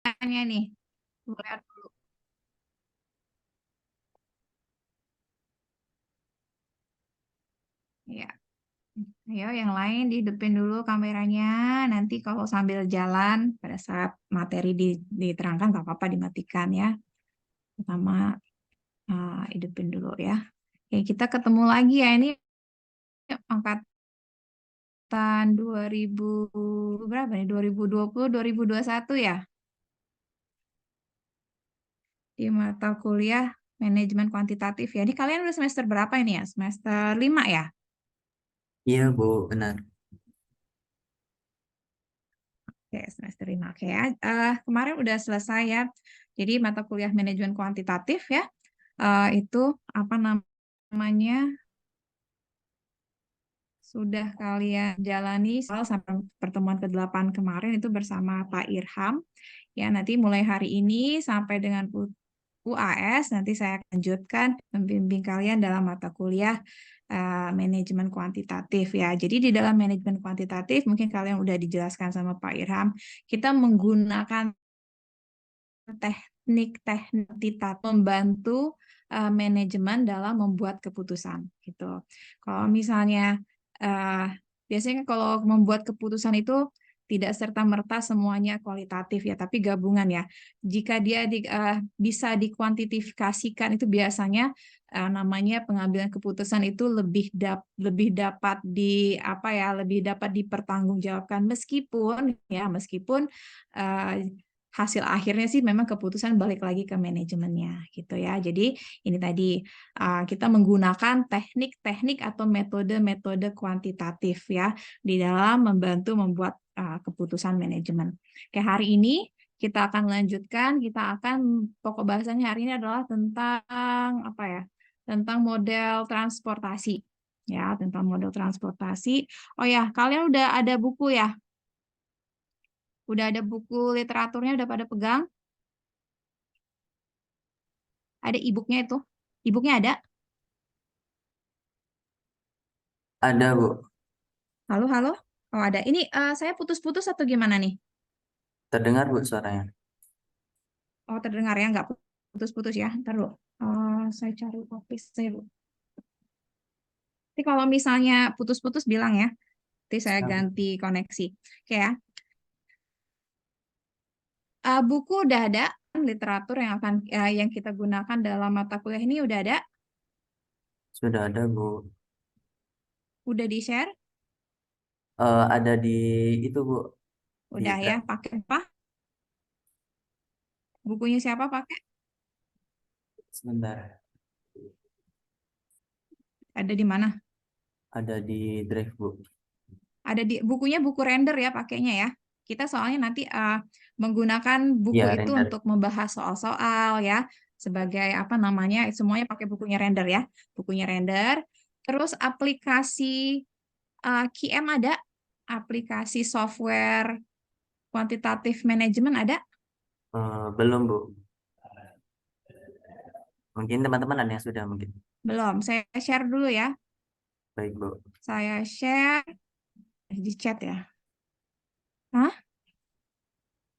Tanya nih, lihat dulu. Ya, ayo yang lain dihidupin dulu kameranya. Nanti kalau sambil jalan pada saat materi diterangkan nggak apa-apa dimatikan ya. Pertama hidupin dulu ya. Oke, kita ketemu lagi ya ini angkatan 2000 berapa nih? 2020 2021 ya di mata kuliah manajemen kuantitatif ya. Ini kalian udah semester berapa ini ya? Semester 5 ya? Iya, Bu, benar. Oke, semester 5. Oke ya. Kemarin udah selesai ya. Jadi mata kuliah manajemen kuantitatif ya. Itu apa namanya? Sudah kalian jalani soal sampai pertemuan ke-8 kemarin itu bersama Pak Irham. Ya, nanti mulai hari ini sampai dengan UAS, nanti saya akan lanjutkan membimbing kalian dalam mata kuliah manajemen kuantitatif ya. Jadi di dalam manajemen kuantitatif mungkin kalian udah dijelaskan sama Pak Irham, kita menggunakan teknik-teknik kuantitatif membantu manajemen dalam membuat keputusan gitu. Kalau misalnya biasanya kalau membuat keputusan itu tidak serta-merta semuanya kualitatif ya, tapi gabungan ya. Jika dia bisa dikuantifikasikan itu biasanya namanya pengambilan keputusan itu lebih dapat lebih dapat dipertanggungjawabkan meskipun uh, hasil akhirnya sih memang keputusan balik lagi ke manajemennya gitu ya. Jadi ini tadi kita menggunakan teknik-teknik atau metode-metode kuantitatif ya di dalam membantu membuat keputusan manajemen. Kayak hari ini kita akan lanjutkan, pokok bahasannya hari ini adalah tentang apa ya? Tentang model transportasi ya, tentang model transportasi. Oh ya, kalian udah ada buku ya? Udah ada buku literaturnya udah pada pegang? Ada e-booknya itu? E-booknya ada? Ada, Bu. Halo, halo? Oh, ada. Ini saya putus-putus atau gimana nih? Terdengar, Bu, suaranya. Oh, terdengar ya, nggak putus-putus ya. Ntar dulu. Saya cari kopi saya dulu. Tapi kalau misalnya putus-putus bilang ya, nanti saya Siap. ganti koneksi. Oke ya. Buku udah ada, literatur yang kita gunakan dalam mata kuliah ini udah ada, Sudah ada, Bu. udah di-share, Ada di itu, Bu. Di udah ya. draft. Pakai apa? Bukunya siapa pakai? Sebentar. Ada di mana? Ada di drive, Bu. Ada di bukunya buku render ya pakainya ya. Kita soalnya nanti menggunakan buku Ya, itu render. untuk membahas soal-soal ya sebagai apa namanya semuanya pakai bukunya render ya. Bukunya render. Terus aplikasi QM ada, aplikasi software kuantitatif manajemen ada? Belum, Bu. Mungkin teman-teman ada yang sudah mungkin. Belum. Saya share dulu ya. Baik, Bu. Saya share di chat ya. Hah?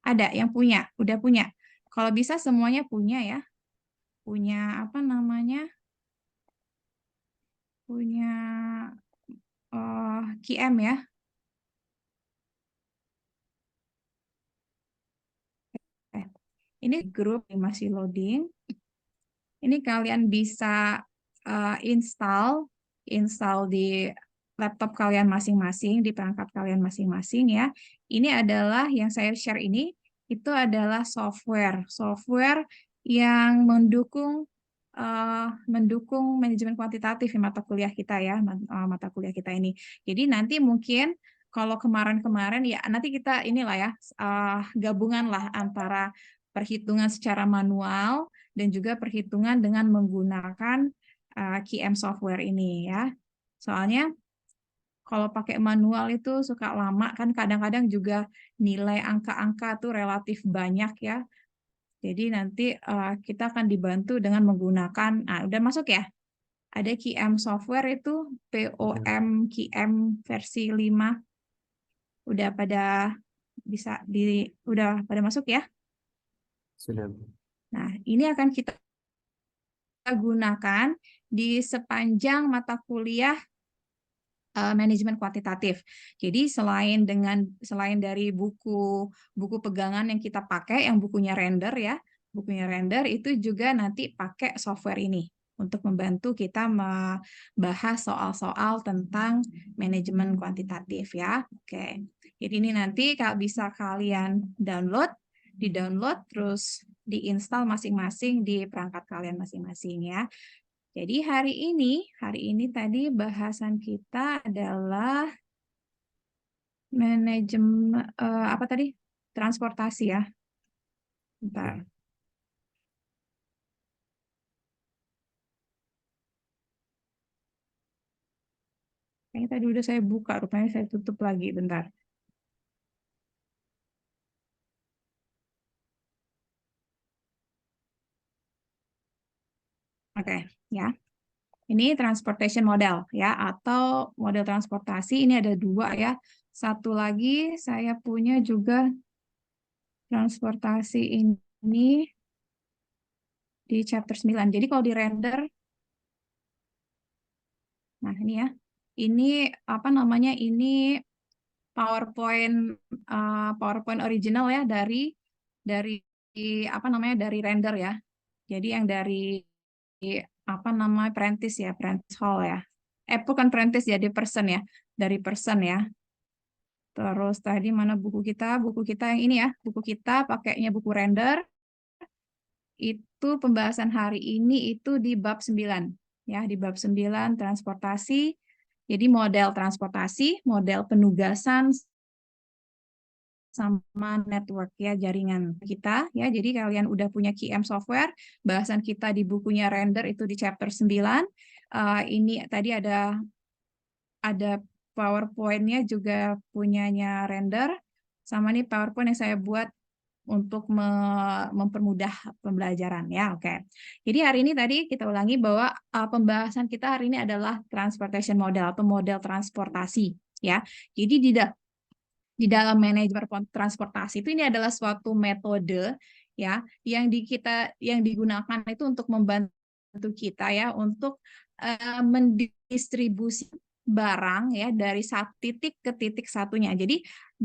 Ada yang punya, udah punya. Kalau bisa semuanya punya ya. Punya apa namanya? Punya QM ya. Eh, ini grup yang masih loading. Ini kalian bisa install di laptop kalian masing-masing, di perangkat kalian masing-masing ya. Ini adalah yang saya share ini, itu adalah software yang mendukung manajemen kuantitatif di mata kuliah kita ya, mata kuliah kita ini. Jadi nanti mungkin kalau kemarin-kemarin ya nanti kita inilah ya gabungan lah antara perhitungan secara manual dan juga perhitungan dengan menggunakan QM software ini ya. Soalnya kalau pakai manual itu suka lama kan kadang-kadang juga nilai angka-angka tuh relatif banyak ya. Jadi nanti kita akan dibantu dengan menggunakan, udah masuk ya? Ada QM software itu POM QM versi 5. Udah pada udah pada masuk ya? Sudah, Bu. Nah, ini akan kita gunakan di sepanjang mata kuliah manajemen kuantitatif. Jadi selain dari buku pegangan yang kita pakai, yang bukunya render itu juga nanti pakai software ini untuk membantu kita membahas soal-soal tentang manajemen kuantitatif ya. Oke. Jadi ini nanti kalau bisa kalian di-download terus diinstal masing-masing di perangkat kalian masing-masing ya. Jadi hari ini tadi bahasan kita adalah manajemen apa tadi? Transportasi ya. Bentar. Ya. Kayaknya tadi udah saya buka, rupanya saya tutup lagi. Bentar. Oke, ya. Ini transportation model ya, atau model transportasi ini ada dua ya. Satu lagi saya punya juga transportasi ini di chapter 9. Jadi kalau di render, nah ini ya, ini apa namanya, ini PowerPoint PowerPoint original ya dari apa namanya, dari render ya. Jadi yang dari apa namanya, Prentice ya, Prentice Hall ya. Bukan Prentice ya, di Person ya, dari Person ya. Terus tadi mana buku kita? Buku kita yang ini ya, buku kita pakainya buku render. Itu pembahasan hari ini itu di bab 9 ya, di bab 9 transportasi. Jadi model transportasi, model penugasan sama network ya, jaringan kita ya. Jadi kalian udah punya QM software, bahasan kita di bukunya render itu di chapter 9. Ini tadi ada PowerPoint-nya juga punyanya render, sama nih PowerPoint yang saya buat untuk mempermudah pembelajaran ya. Oke. Jadi hari ini tadi kita ulangi bahwa pembahasan kita hari ini adalah transportation model atau model transportasi ya. Jadi di dalam manajemen transportasi itu ini adalah suatu metode ya yang digunakan itu untuk membantu kita ya untuk mendistribusi barang ya dari satu titik ke titik satunya. Jadi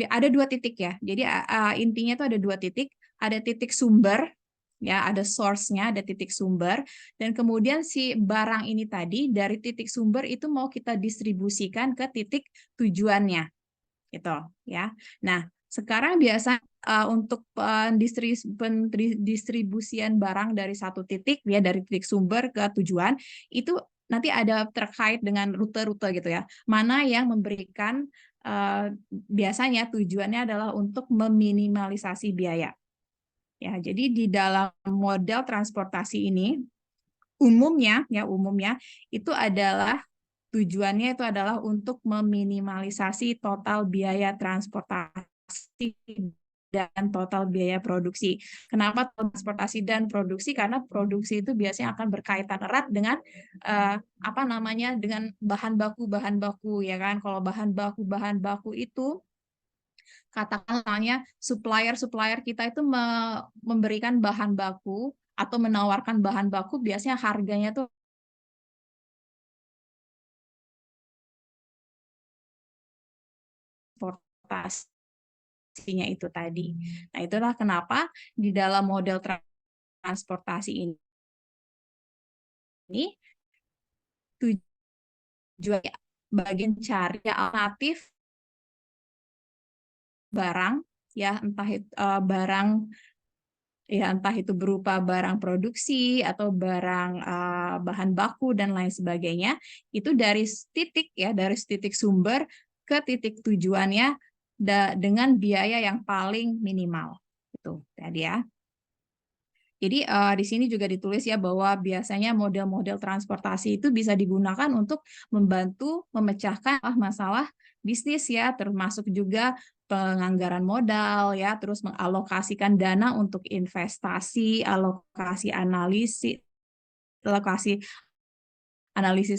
ada dua titik ya. Jadi intinya itu ada dua titik, ada titik sumber ya, ada source-nya, ada titik sumber, dan kemudian si barang ini tadi dari titik sumber itu mau kita distribusikan ke titik tujuannya gitu ya. Nah, sekarang biasa untuk pendistribusian barang dari satu titik ya, dari titik sumber ke tujuan itu nanti ada terkait dengan rute-rute gitu ya. Mana yang memberikan biasanya tujuannya adalah untuk meminimalisasi biaya. Ya, jadi di dalam model transportasi ini umumnya itu adalah tujuannya itu adalah untuk meminimalisasi total biaya transportasi dan total biaya produksi. Kenapa transportasi dan produksi? Karena produksi itu biasanya akan berkaitan erat dengan apa namanya, dengan bahan baku ya kan. Kalau bahan baku itu katakanlah supplier kita itu memberikan bahan baku atau menawarkan bahan baku, biasanya harganya tuh transportasinya itu tadi. Nah, itulah kenapa di dalam model transportasi ini tujuan bagian cari alternatif barang ya, entah itu berupa barang produksi atau barang bahan baku dan lain sebagainya, itu dari titik sumber ke titik tujuannya dengan biaya yang paling minimal. Itu tadi ya. Jadi di sini juga ditulis ya bahwa biasanya model-model transportasi itu bisa digunakan untuk membantu memecahkan masalah bisnis ya, termasuk juga penganggaran modal ya, terus mengalokasikan dana untuk investasi, alokasi analisis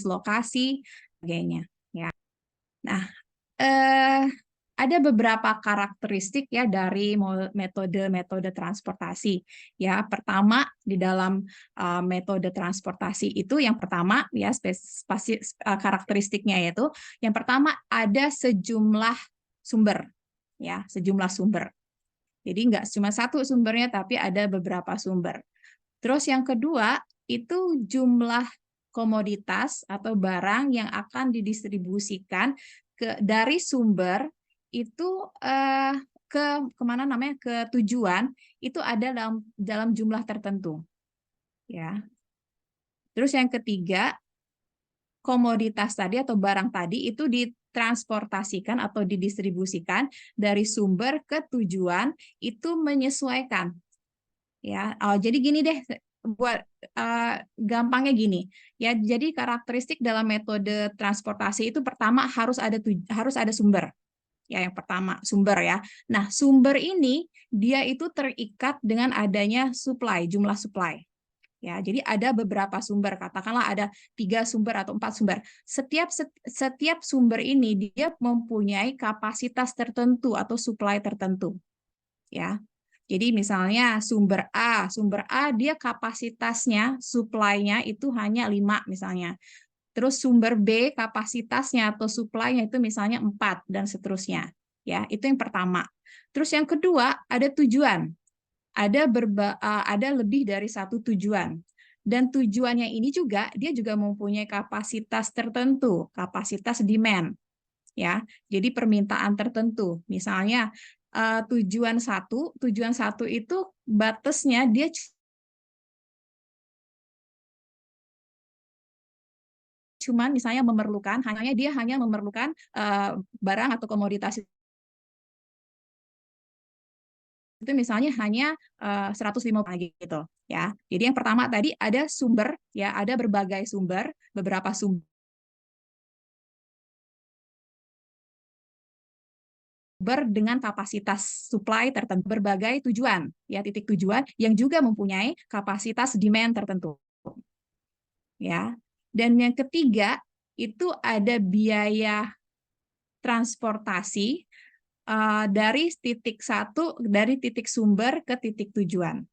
lokasi, sebagainya ya. Nah, eh ada beberapa karakteristik ya dari metode transportasi. Ya, pertama di dalam metode transportasi itu yang pertama ya karakteristiknya yaitu yang pertama ada sejumlah sumber ya, sejumlah sumber. Jadi nggak cuma satu sumbernya tapi ada beberapa sumber. Terus yang kedua itu jumlah komoditas atau barang yang akan didistribusikan dari sumber itu ke kemana namanya ke tujuan itu ada dalam jumlah tertentu ya. Terus yang ketiga komoditas tadi atau barang tadi itu ditransportasikan atau didistribusikan dari sumber ke tujuan itu menyesuaikan ya. Jadi gini deh buat gampangnya gini ya. Jadi karakteristik dalam metode transportasi itu pertama harus ada sumber. Ya, yang pertama sumber ya. Nah, sumber ini dia itu terikat dengan adanya supply, jumlah supply. Ya, jadi ada beberapa sumber, katakanlah ada 3 sumber atau 4 sumber. Setiap sumber ini dia mempunyai kapasitas tertentu atau supply tertentu. Ya. Jadi misalnya sumber A dia kapasitasnya, supply-nya itu hanya 5 misalnya. Terus sumber B kapasitasnya atau supply-nya itu misalnya 4 dan seterusnya. Ya, itu yang pertama. Terus yang kedua ada tujuan. Ada lebih dari satu tujuan. Dan tujuannya ini juga dia juga mempunyai kapasitas tertentu, kapasitas demand. Ya. Jadi permintaan tertentu. Misalnya tujuan satu itu batasnya dia cuman misalnya dia hanya memerlukan barang atau komoditas itu misalnya hanya 150 gitu ya. Jadi yang pertama tadi ada sumber ya, ada berbagai sumber, beberapa sumber dengan kapasitas supply tertentu, berbagai tujuan ya, titik tujuan yang juga mempunyai kapasitas demand tertentu ya. Dan yang ketiga itu ada biaya transportasi dari titik sumber ke titik tujuan.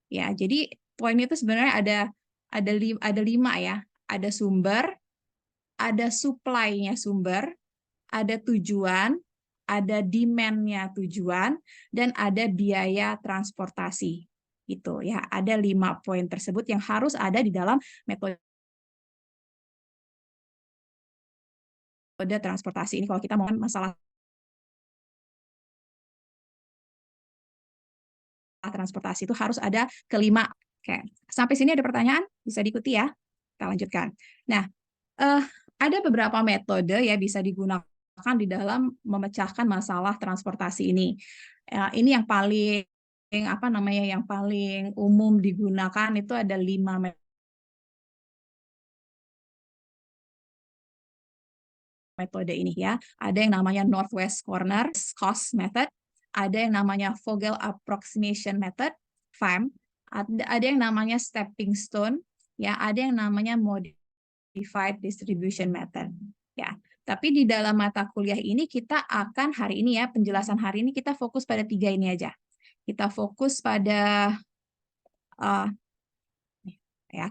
Ya, jadi poin itu sebenarnya ada 5 ya. Ada sumber, ada supply-nya sumber, ada tujuan, ada demand-nya tujuan, dan ada biaya transportasi. Itu ya, ada 5 poin tersebut yang harus ada di dalam metode transportasi ini kalau kita mau masalah transportasi itu harus ada kelima. Oke, sampai sini ada pertanyaan? Bisa diikuti ya? Kita lanjutkan. Nah, ada beberapa metode ya bisa digunakan di dalam memecahkan masalah transportasi ini. Ini yang paling yang paling umum digunakan itu ada 5 metode ini ya. Ada yang namanya Northwest Corner Cost Method, ada yang namanya Vogel Approximation Method, FAM, ada yang namanya Stepping Stone, ya, ada yang namanya Modified Distribution Method, ya. Tapi di dalam mata kuliah ini kita akan hari ini ya, penjelasan hari ini kita fokus pada 3 ini aja. Kita fokus pada ya,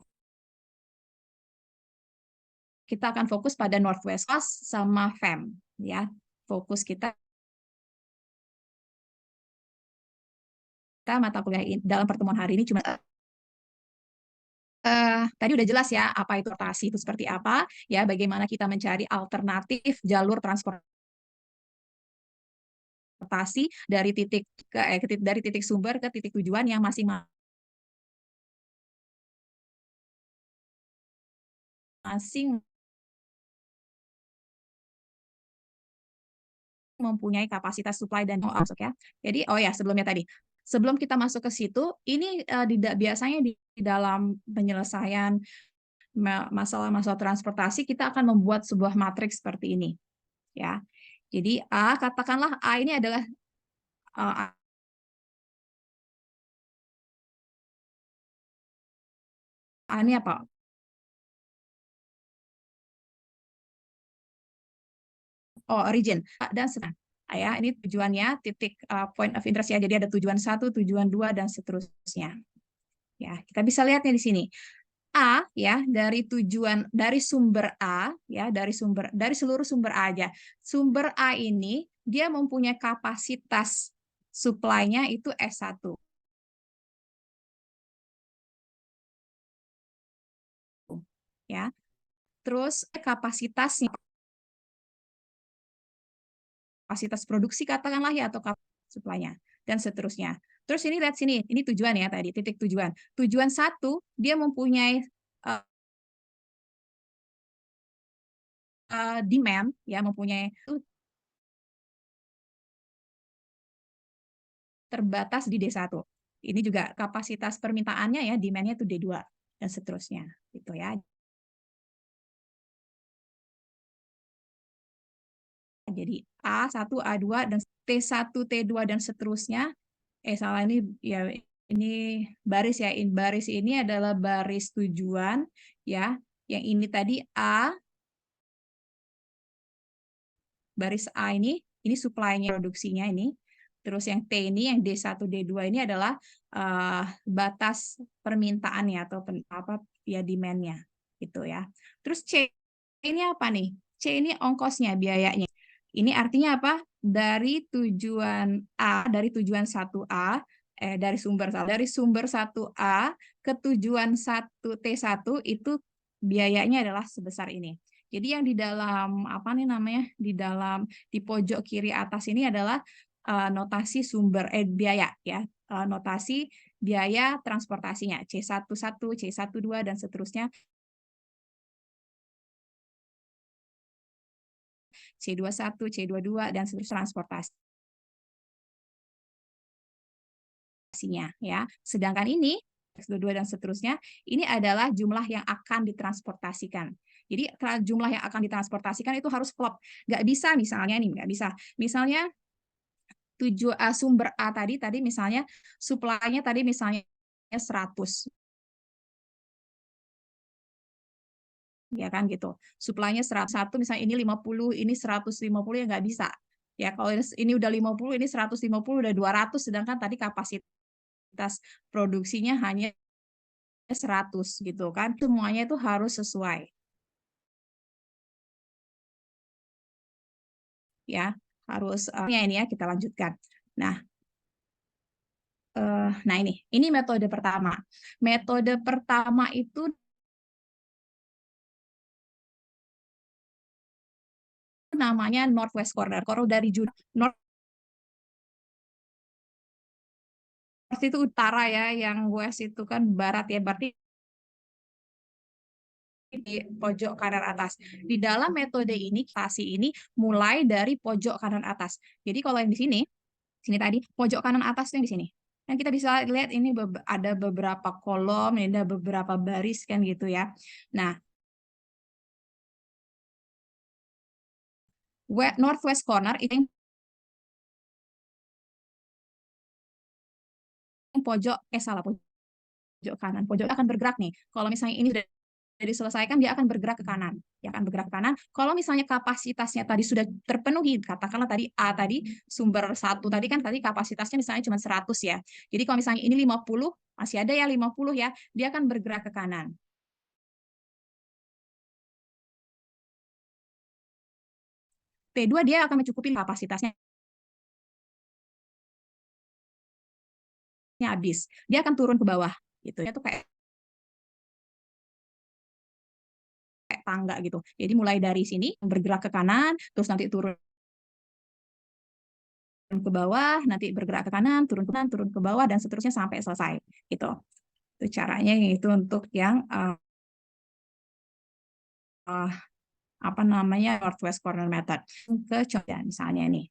kita akan fokus pada Northwest Coast sama FAM ya. Fokus kita mata kuliah dalam pertemuan hari ini cuma tadi udah jelas ya apa itu transportasi itu seperti apa ya, bagaimana kita mencari alternatif jalur transportasi dari titik sumber ke titik tujuan yang masing-masing mempunyai kapasitas supply dan masuk ya. Jadi sebelum kita masuk ke situ, ini biasanya di dalam penyelesaian masalah-masalah transportasi kita akan membuat sebuah matriks seperti ini ya. Jadi katakanlah A ini adalah ini apa? Origin dan Ya, ini tujuannya titik point of interest ya. Jadi ada tujuan 1, tujuan 2 dan seterusnya. Ya, kita bisa lihatnya di sini. A ya, dari sumber A ya, dari seluruh sumber A aja. Sumber A ini dia mempunyai kapasitas supply-nya itu S1 ya. Terus kapasitas produksi katakanlah ya, atau kapasitas supply-nya dan seterusnya. Terus ini lihat sini, ini tujuan ya tadi, titik tujuan. Tujuan 1 dia mempunyai demand ya, mempunyai terbatas di D1. Ini juga kapasitas permintaannya ya, demand-nya itu D2 dan seterusnya gitu ya. Jadi A1, A2 dan T1, T2 dan seterusnya. Salah, ini ya, ini baris ya. Baris ini adalah baris tujuan ya. Yang ini tadi A, baris A ini supply-nya, produksinya ini. Terus yang T ini, yang D1, D2 ini adalah batas permintaannya atau apa ya, demand-nya gitu ya. Terus C ini apa nih? C ini ongkosnya, biayanya. Ini artinya apa? Dari tujuan A, dari tujuan 1A, dari sumber 1A ke tujuan 1T1 itu biayanya adalah sebesar ini. Jadi yang di dalam apa nih namanya? Di pojok kiri atas ini adalah notasi sumber biaya ya. Notasi biaya transportasinya C11, C12 dan seterusnya, C21, C22 dan seterusnya, transportasinya ya. Sedangkan ini X22 dan seterusnya ini adalah jumlah yang akan ditransportasikan. Jadi jumlah yang akan ditransportasikan itu harus klop. Nggak bisa misalnya nih, nggak bisa. Misalnya sumber A tadi misalnya supply-nya tadi misalnya 100. Ya kan gitu. Supply-nya 101 misalnya, ini 50, ini 150 ya nggak bisa. Ya kalau ini udah 50, ini 150, udah 200, sedangkan tadi kapasitas produksinya hanya 100 gitu kan. Semuanya itu harus sesuai. Ya, harus ini ya, kita lanjutkan. Nah ini metode pertama. Metode pertama itu namanya Northwest Corner. Kalau dari North itu utara ya, yang West itu kan barat ya, berarti di pojok kanan atas. Di dalam metode ini, klasi ini mulai dari pojok kanan atas. Jadi kalau yang di sini tadi, pojok kanan atas yang di sini. Dan kita bisa lihat ini ada beberapa kolom, ini ada beberapa baris kan gitu ya. Nah, Northwest Corner itu yang pojok, salah, pojok kanan. Pojok akan bergerak nih. Kalau misalnya ini sudah diselesaikan, dia akan bergerak ke kanan. Dia akan bergerak ke kanan. Kalau misalnya kapasitasnya tadi sudah terpenuhi, katakanlah tadi A tadi, sumber 1 tadi kan tadi kapasitasnya misalnya cuma 100 ya. Jadi kalau misalnya ini 50, masih ada ya 50 ya, dia akan bergerak ke kanan. T2 dia akan mencukupi kapasitasnya habis. Dia akan turun ke bawah gitu. Itu kayak tangga gitu. Jadi mulai dari sini bergerak ke kanan, terus nanti turun ke bawah, nanti bergerak ke kanan, turun ke bawah, dan seterusnya sampai selesai. Gitu. Itu caranya itu untuk yang apa namanya, Northwest Corner Method. Ke contoh misalnya ini.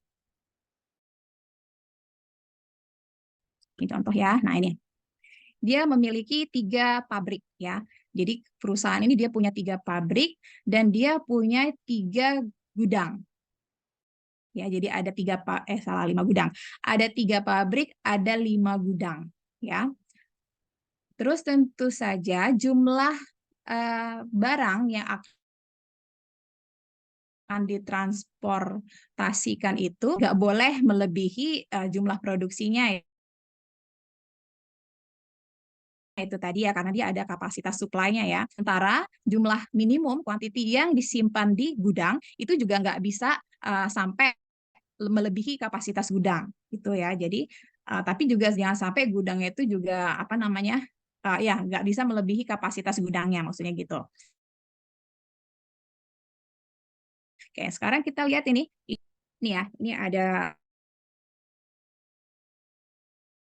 Ini contoh ya. Nah ini. Dia memiliki 3 pabrik ya. Jadi perusahaan ini dia punya 3 pabrik dan dia punya 3 gudang. Ya, jadi ada 5 gudang. Ada 3 pabrik, ada 5 gudang, ya. Terus tentu saja jumlah barang yang akan ditransportasikan itu nggak boleh melebihi jumlah produksinya ya. Itu tadi ya, karena dia ada kapasitas supply-nya ya. Sementara jumlah minimum quantity yang disimpan di gudang itu juga nggak bisa sampai melebihi kapasitas gudang gitu ya. Jadi tapi juga jangan sampai gudangnya itu juga apa namanya ya nggak bisa melebihi kapasitas gudangnya, maksudnya gitu. Oke, sekarang kita lihat ini ya, ini ada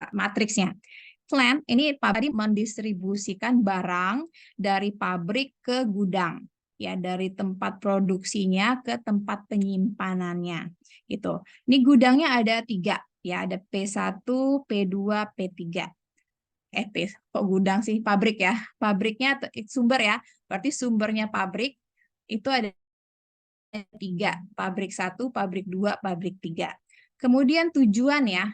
matriksnya. Plant ini pabrik mendistribusikan barang dari pabrik ke gudang, ya, dari tempat produksinya ke tempat penyimpanannya gitu. Ini gudangnya ada 3 ya, ada P1, P2, P3. Kok gudang sih, pabrik ya, pabriknya sumber ya, berarti sumbernya pabrik itu ada 3, pabrik 1, pabrik 2, pabrik 3. Kemudian tujuan ya,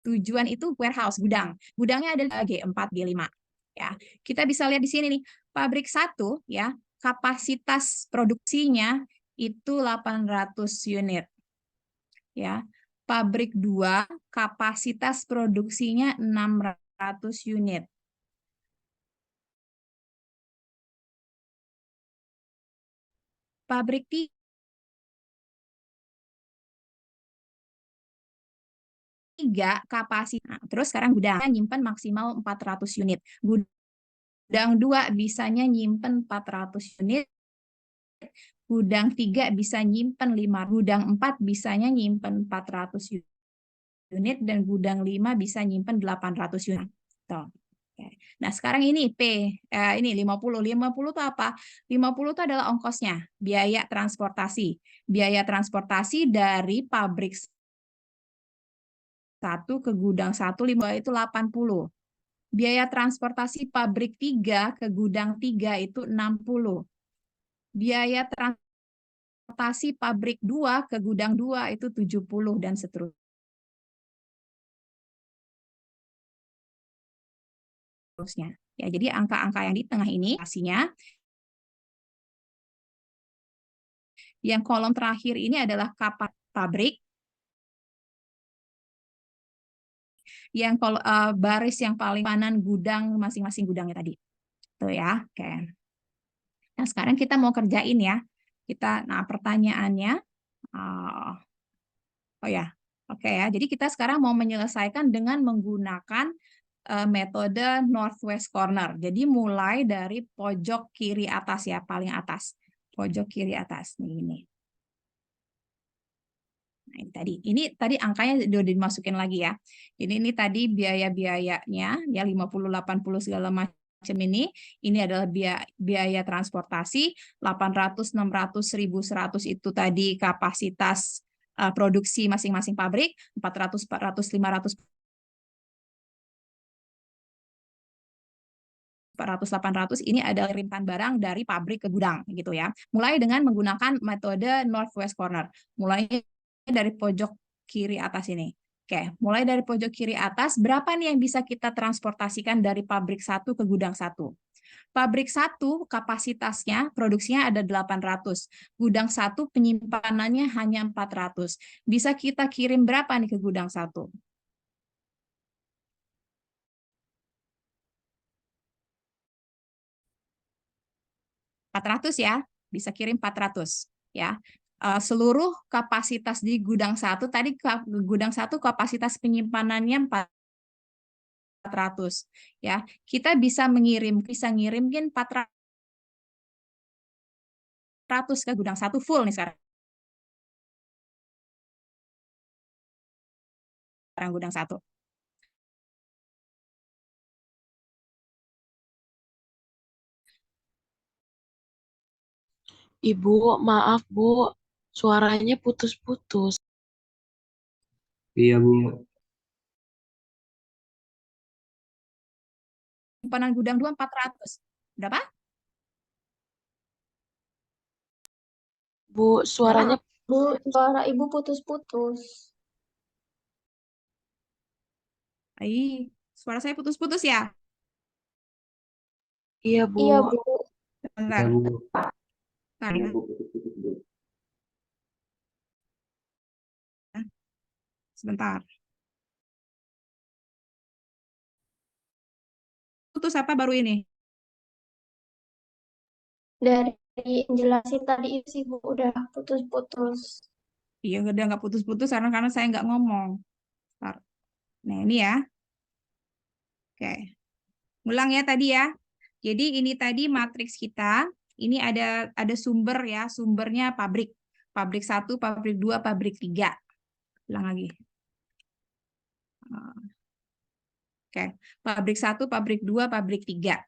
tujuan itu warehouse, gudang. Gudangnya ada G4, G5. Ya, kita bisa lihat di sini nih, pabrik 1 ya, kapasitas produksinya itu 800 unit. Ya. Pabrik 2 kapasitas produksinya 600 unit. Pabrik 3 kapasitas. Nah, terus sekarang gudangnya nyimpen maksimal 400 unit. Gudang 2 bisanya nyimpen 400 unit. Gudang 3 bisa nyimpen 5. Gudang 4 bisanya nyimpen 400 unit dan gudang 5 bisa nyimpen 800 unit. Tuh. Nah, sekarang ini ini 50. 50 itu apa? 50 itu adalah ongkosnya, biaya transportasi. Biaya transportasi dari pabrik 1 ke gudang 1, 5 itu 80. Biaya transportasi pabrik 3 ke gudang 3 itu 60. Biaya transportasi pabrik 2 ke gudang 2 itu 70 dan seterusnya. Ya, jadi angka-angka yang di tengah ini hasilnya. Yang kolom terakhir ini adalah kapasitas pabrik. Yang baris yang paling kanan gudang, masing-masing gudangnya tadi. Tuh ya, oke. Nah, sekarang kita mau kerjain ya. Nah, pertanyaannya, oh ya, oke ya. Jadi kita sekarang mau menyelesaikan dengan menggunakan metode northwest corner. Jadi mulai dari pojok kiri atas ya, paling atas. Pojok kiri atas, nih ini. Nah, ini tadi angkanya sudah dimasukin lagi ya. Jadi ini tadi biaya-biayanya ya 50, 80 segala macam ini. Ini adalah biaya transportasi 800, 600, 1.100 itu tadi kapasitas produksi masing-masing pabrik, 400, 400, 500, 400, 800 ini adalah kirimkan barang dari pabrik ke gudang gitu ya. Mulai dengan menggunakan metode northwest corner. Mulai dari pojok kiri atas ini. Oke, mulai dari pojok kiri atas, berapa nih yang bisa kita transportasikan dari pabrik 1 ke gudang 1? Pabrik 1 kapasitasnya, produksinya ada 800. Gudang 1 penyimpanannya hanya 400. Bisa kita kirim berapa nih ke gudang 1? 400 ya, bisa kirim 400 ya. Seluruh kapasitas di gudang 1 tadi, gudang 1 kapasitas penyimpanannya 400 ya. Kita bisa ngirimin 400 ke gudang 1 full nih sekarang gudang 1. Ibu, maaf Bu, suaranya putus-putus. Iya, Bu. Penyimpanan gudang 2 400. Berapa? Bu, suaranya Bu, suara Ibu putus-putus. Suara saya putus-putus ya? iya Bu. Iya, Bu. Bentar, Bu. bentar Iya, ya. Bu, putus-putus, Bu. Sebentar. Putus apa baru ini? Dari yang jelasin tadi itu sih Bu udah putus-putus. Iya, udah nggak putus-putus karena saya nggak ngomong. Bentar. Nah, ini ya. Oke. Ulang ya tadi ya. Jadi ini tadi matriks kita. Ini ada sumber ya. Sumbernya pabrik. Pabrik 1, pabrik 2, pabrik 3. Ulang lagi. Oke. Pabrik 1, pabrik 2, pabrik 3.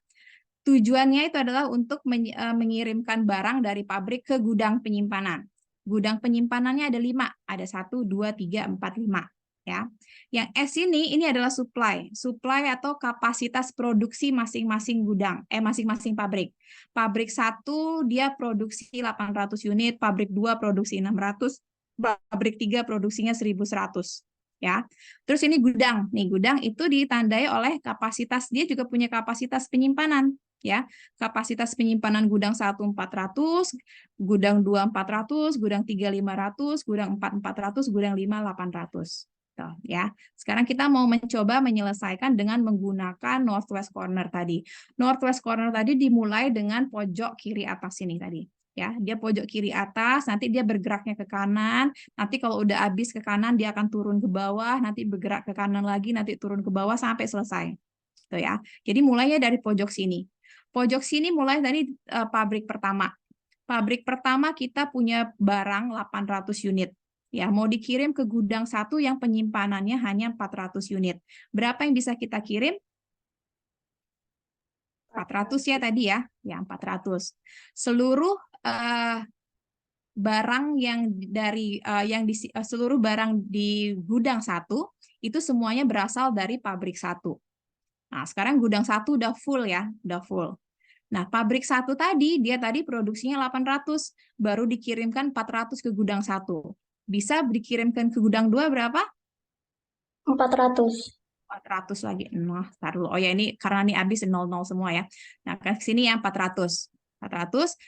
Tujuannya itu adalah untuk mengirimkan barang dari pabrik ke gudang penyimpanan. Gudang penyimpanannya ada 5, ada 1, 2, 3, 4, 5. Ya. Yang S ini adalah supply atau kapasitas produksi masing-masing gudang, masing-masing pabrik. Pabrik 1 dia produksi 800 unit, pabrik 2 produksi 600, pabrik 3 produksinya 1100. Ya. Terus ini gudang. Nih, gudang itu ditandai oleh kapasitas, dia juga punya kapasitas penyimpanan. Ya, kapasitas penyimpanan gudang 1 400, gudang 2 400, gudang 3 500, gudang 4 400, gudang 5 800. Tuh, ya. Sekarang kita mau mencoba menyelesaikan dengan menggunakan northwest corner tadi. Northwest corner tadi dimulai dengan pojok kiri atas ini tadi. Ya, dia pojok kiri atas, nanti dia bergeraknya ke kanan, nanti kalau udah habis ke kanan dia akan turun ke bawah, nanti bergerak ke kanan lagi, nanti turun ke bawah sampai selesai. Tuh ya. Jadi mulainya dari pojok sini. Pojok sini mulai dari pabrik pertama. Pabrik pertama kita punya barang 800 unit. Ya, mau dikirim ke gudang 1 yang penyimpanannya hanya 400 unit. Berapa yang bisa kita kirim? 400 ya tadi ya. Ya, 400. Seluruh barang yang seluruh barang di gudang 1 itu semuanya berasal dari pabrik 1. Nah, sekarang gudang 1 udah full ya, udah full. Nah, pabrik 1 tadi, dia tadi produksinya 800, baru dikirimkan 400 ke gudang 1. Bisa dikirimkan ke gudang 2 berapa? 400. 400 lagi. Nah, taruh. Oh ya, ini karena ini habis 00 semua ya. Nah, ke sini yang 400. 400,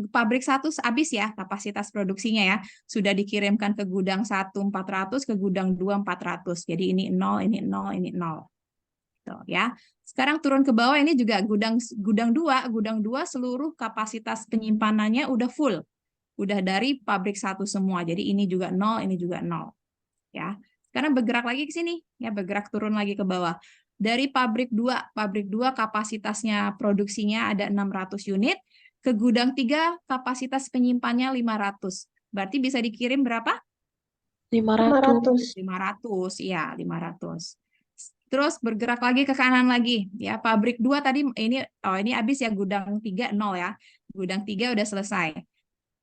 pabrik 1 habis ya kapasitas produksinya ya. Sudah dikirimkan ke gudang 1 400, ke gudang 2 400. Jadi ini 0, ini 0, ini 0. Tuh, ya. Sekarang turun ke bawah ini juga gudang 2 seluruh kapasitas penyimpanannya udah full. Udah dari pabrik 1 semua. Jadi ini juga 0, ini juga 0. Ya. Sekarang bergerak lagi ke sini, ya, bergerak turun lagi ke bawah. Dari pabrik 2 kapasitasnya produksinya ada 600 unit, ke gudang 3 kapasitas penyimpannya 500. Berarti bisa dikirim berapa? 500. 500, ya, 500. Terus bergerak lagi ke kanan lagi, ya. Pabrik 2 tadi ini habis ya, gudang 3 0 ya. Gudang 3 udah selesai.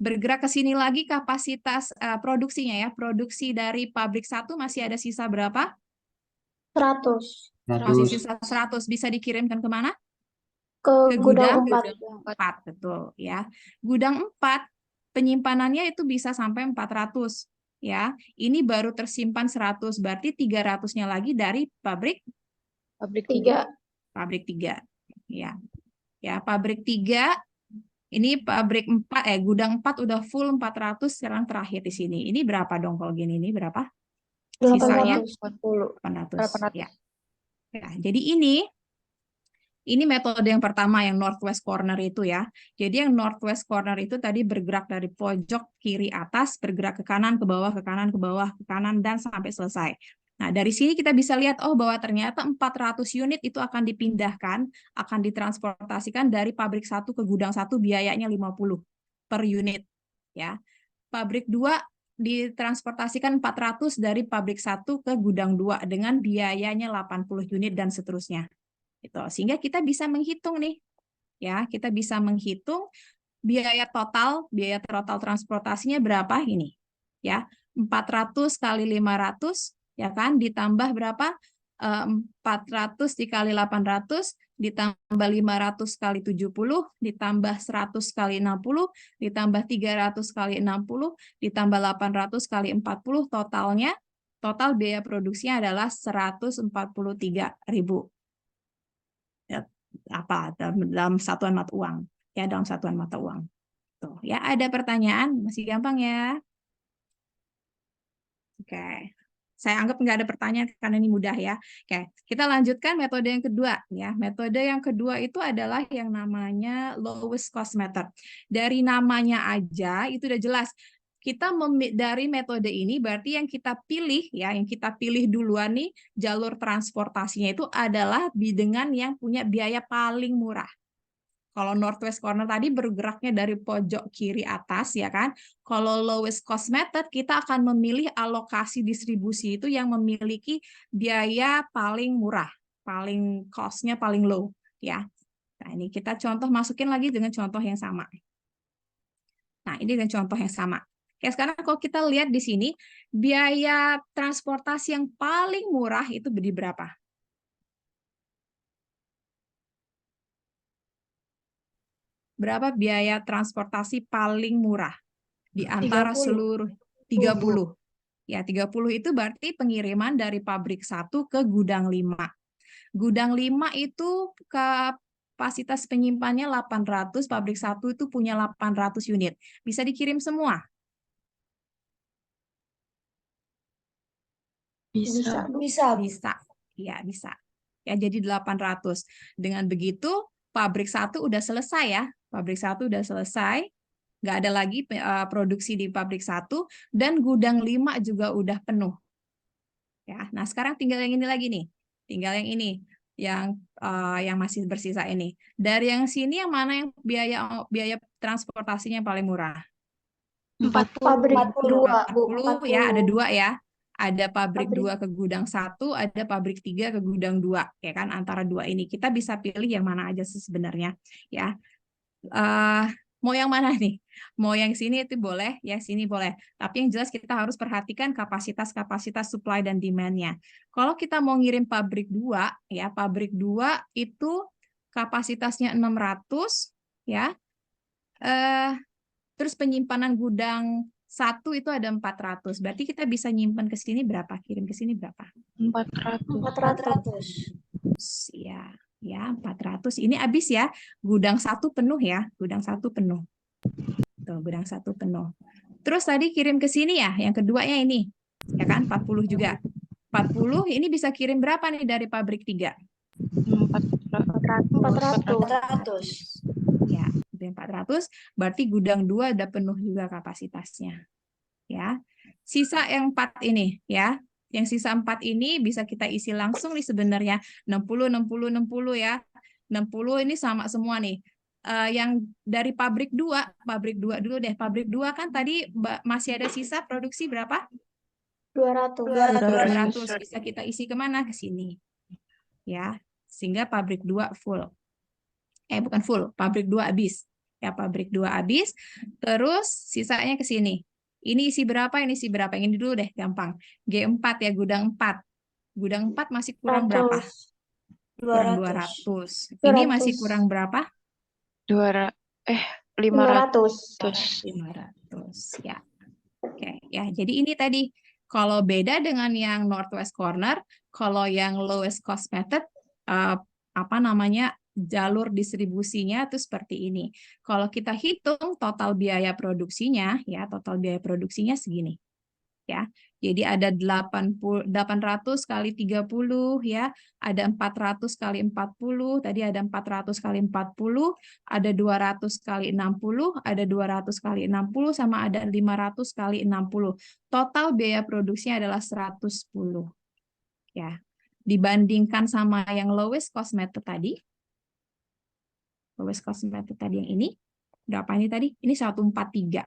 Bergerak ke sini lagi kapasitas produksinya ya. Produksi dari pabrik 1 masih ada sisa berapa? 100. Masih 100. sisa 100, bisa dikirimkan kemana? Ke Ke gudang gudang 4. 4, betul ya. Gudang 4 penyimpanannya itu bisa sampai 400 ya. Ini baru tersimpan 100, berarti 300-nya lagi dari pabrik Pabrik 3. pabrik 3 ya. Ya, pabrik 3 ini pabrik 4 gudang 4 udah full 400, sekarang terakhir di sini. Ini berapa dong kalau gini, ini berapa? Sisanya 880. 800 ya. Ya, jadi ini metode yang pertama yang northwest corner itu ya. Jadi yang northwest corner itu tadi bergerak dari pojok kiri atas, bergerak ke kanan, ke bawah, ke kanan, ke bawah, ke kanan, dan sampai selesai. Nah, dari sini kita bisa lihat, bahwa ternyata 400 unit itu akan dipindahkan, akan ditransportasikan dari pabrik 1 ke gudang 1, biayanya 50 per unit. Ya. Pabrik 2 ditransportasikan 400 dari pabrik 1 ke gudang 2 dengan biayanya 80 unit dan seterusnya. Gitu. Sehingga kita bisa menghitung nih, ya, kita bisa menghitung biaya total transportasinya berapa ini, ya, 400 kali 500, ya kan, ditambah berapa? 400 dikali 800, ditambah 500 kali 70, ditambah 100 kali 60, ditambah 300 kali 60, ditambah 800 kali 40, total biaya produksinya adalah 143.000. Dalam satuan mata uang. ya dalam satuan mata uang. Tuh, ya ada pertanyaan? Masih gampang ya? Oke. Saya anggap nggak ada pertanyaan karena ini mudah ya. Oke, kita lanjutkan metode yang kedua ya. Metode yang kedua itu adalah yang namanya lowest cost method. Dari namanya aja itu udah jelas. Kita dari metode ini berarti yang kita pilih ya, yang kita pilih duluan nih jalur transportasinya itu adalah dengan yang punya biaya paling murah. Kalau northwest corner tadi bergeraknya dari pojok kiri atas ya kan. Kalau lowest cost method kita akan memilih alokasi distribusi itu yang memiliki biaya paling murah, paling cost-nya paling low ya. Nah, ini kita contoh masukin lagi dengan contoh yang sama. Nah, ini dengan contoh yang sama. Oke, sekarang kalau kita lihat di sini biaya transportasi yang paling murah itu di berapa? Berapa biaya transportasi paling murah di antara 30. seluruh 30? Ya, 30 itu berarti pengiriman dari pabrik 1 ke gudang 5. Gudang 5 itu kapasitas penyimpanannya 800, pabrik 1 itu punya 800 unit. Bisa dikirim semua? Bisa. Bisa. Ya, bisa. Ya, jadi 800. Dengan begitu, pabrik 1 udah selesai ya. Pabrik 1 udah selesai. Nggak ada lagi produksi di pabrik 1 dan gudang 5 juga udah penuh. Ya, nah sekarang tinggal yang ini lagi nih. Tinggal yang ini yang masih bersisa ini. Dari yang sini yang mana yang biaya transportasinya yang paling murah? 40. Pabrik 2, Bu. 40 ya, ada 2 ya. Ada pabrik Pabrik. 2 ke gudang 1, ada pabrik 3 ke gudang 2, ya kan? Antara 2 ini kita bisa pilih yang mana aja sih sebenarnya, ya. Mau yang mana nih? Mau yang sini itu boleh, ya sini boleh. Tapi yang jelas kita harus perhatikan kapasitas supply dan demand-nya. Kalau kita mau ngirim pabrik 2, ya pabrik 2 itu kapasitasnya 600, ya. Terus penyimpanan gudang 1 itu ada 400. Berarti kita bisa nyimpan ke sini berapa? Kirim ke sini berapa? 400. Ya. Ya, 400. Ini habis ya. Gudang 1 penuh ya. Gudang 1 penuh. Tuh, gudang 1 penuh. Terus tadi kirim ke sini ya. Yang keduanya ini. Ya kan? 40 juga. 40 ini bisa kirim berapa nih dari pabrik 3? 400. Ya, 400. Berarti gudang 2 udah penuh juga kapasitasnya. Ya. Sisa yang 4 ini ya. Yang sisa 4 ini bisa kita isi langsung nih sebenarnya. 60, 60, 60 ya. 60 ini sama semua nih. Yang dari pabrik 2 dulu deh. Pabrik 2 kan tadi masih ada sisa produksi berapa? 200. Bisa kita isi kemana? Ke sini. Ya. Sehingga pabrik 2 full. Bukan full, pabrik 2 habis. Ya, pabrik 2 habis. Terus sisanya ke sini. Ini isi berapa, ini isi berapa. Ini dulu deh, gampang. G4 ya, gudang 4. Gudang 4 masih kurang berapa? Kurang 200. Ini masih kurang berapa? 500. 500. Ya. Oke, ya. Jadi ini tadi kalau beda dengan yang northwest corner, kalau yang lowest cost method jalur distribusinya itu seperti ini. Kalau kita hitung total biaya produksinya ya, total biaya produksinya segini. Ya. Jadi ada 800 kali 30 ya, ada 400 kali 40, tadi ada 400 kali 40, ada 200 kali 60, ada 200 kali 60 sama ada 500 kali 60. Total biaya produksinya adalah 110. Ya. Dibandingkan sama yang lowest cost method tadi. Lowest cost method tadi yang ini. Berapa ini tadi? Ini 143.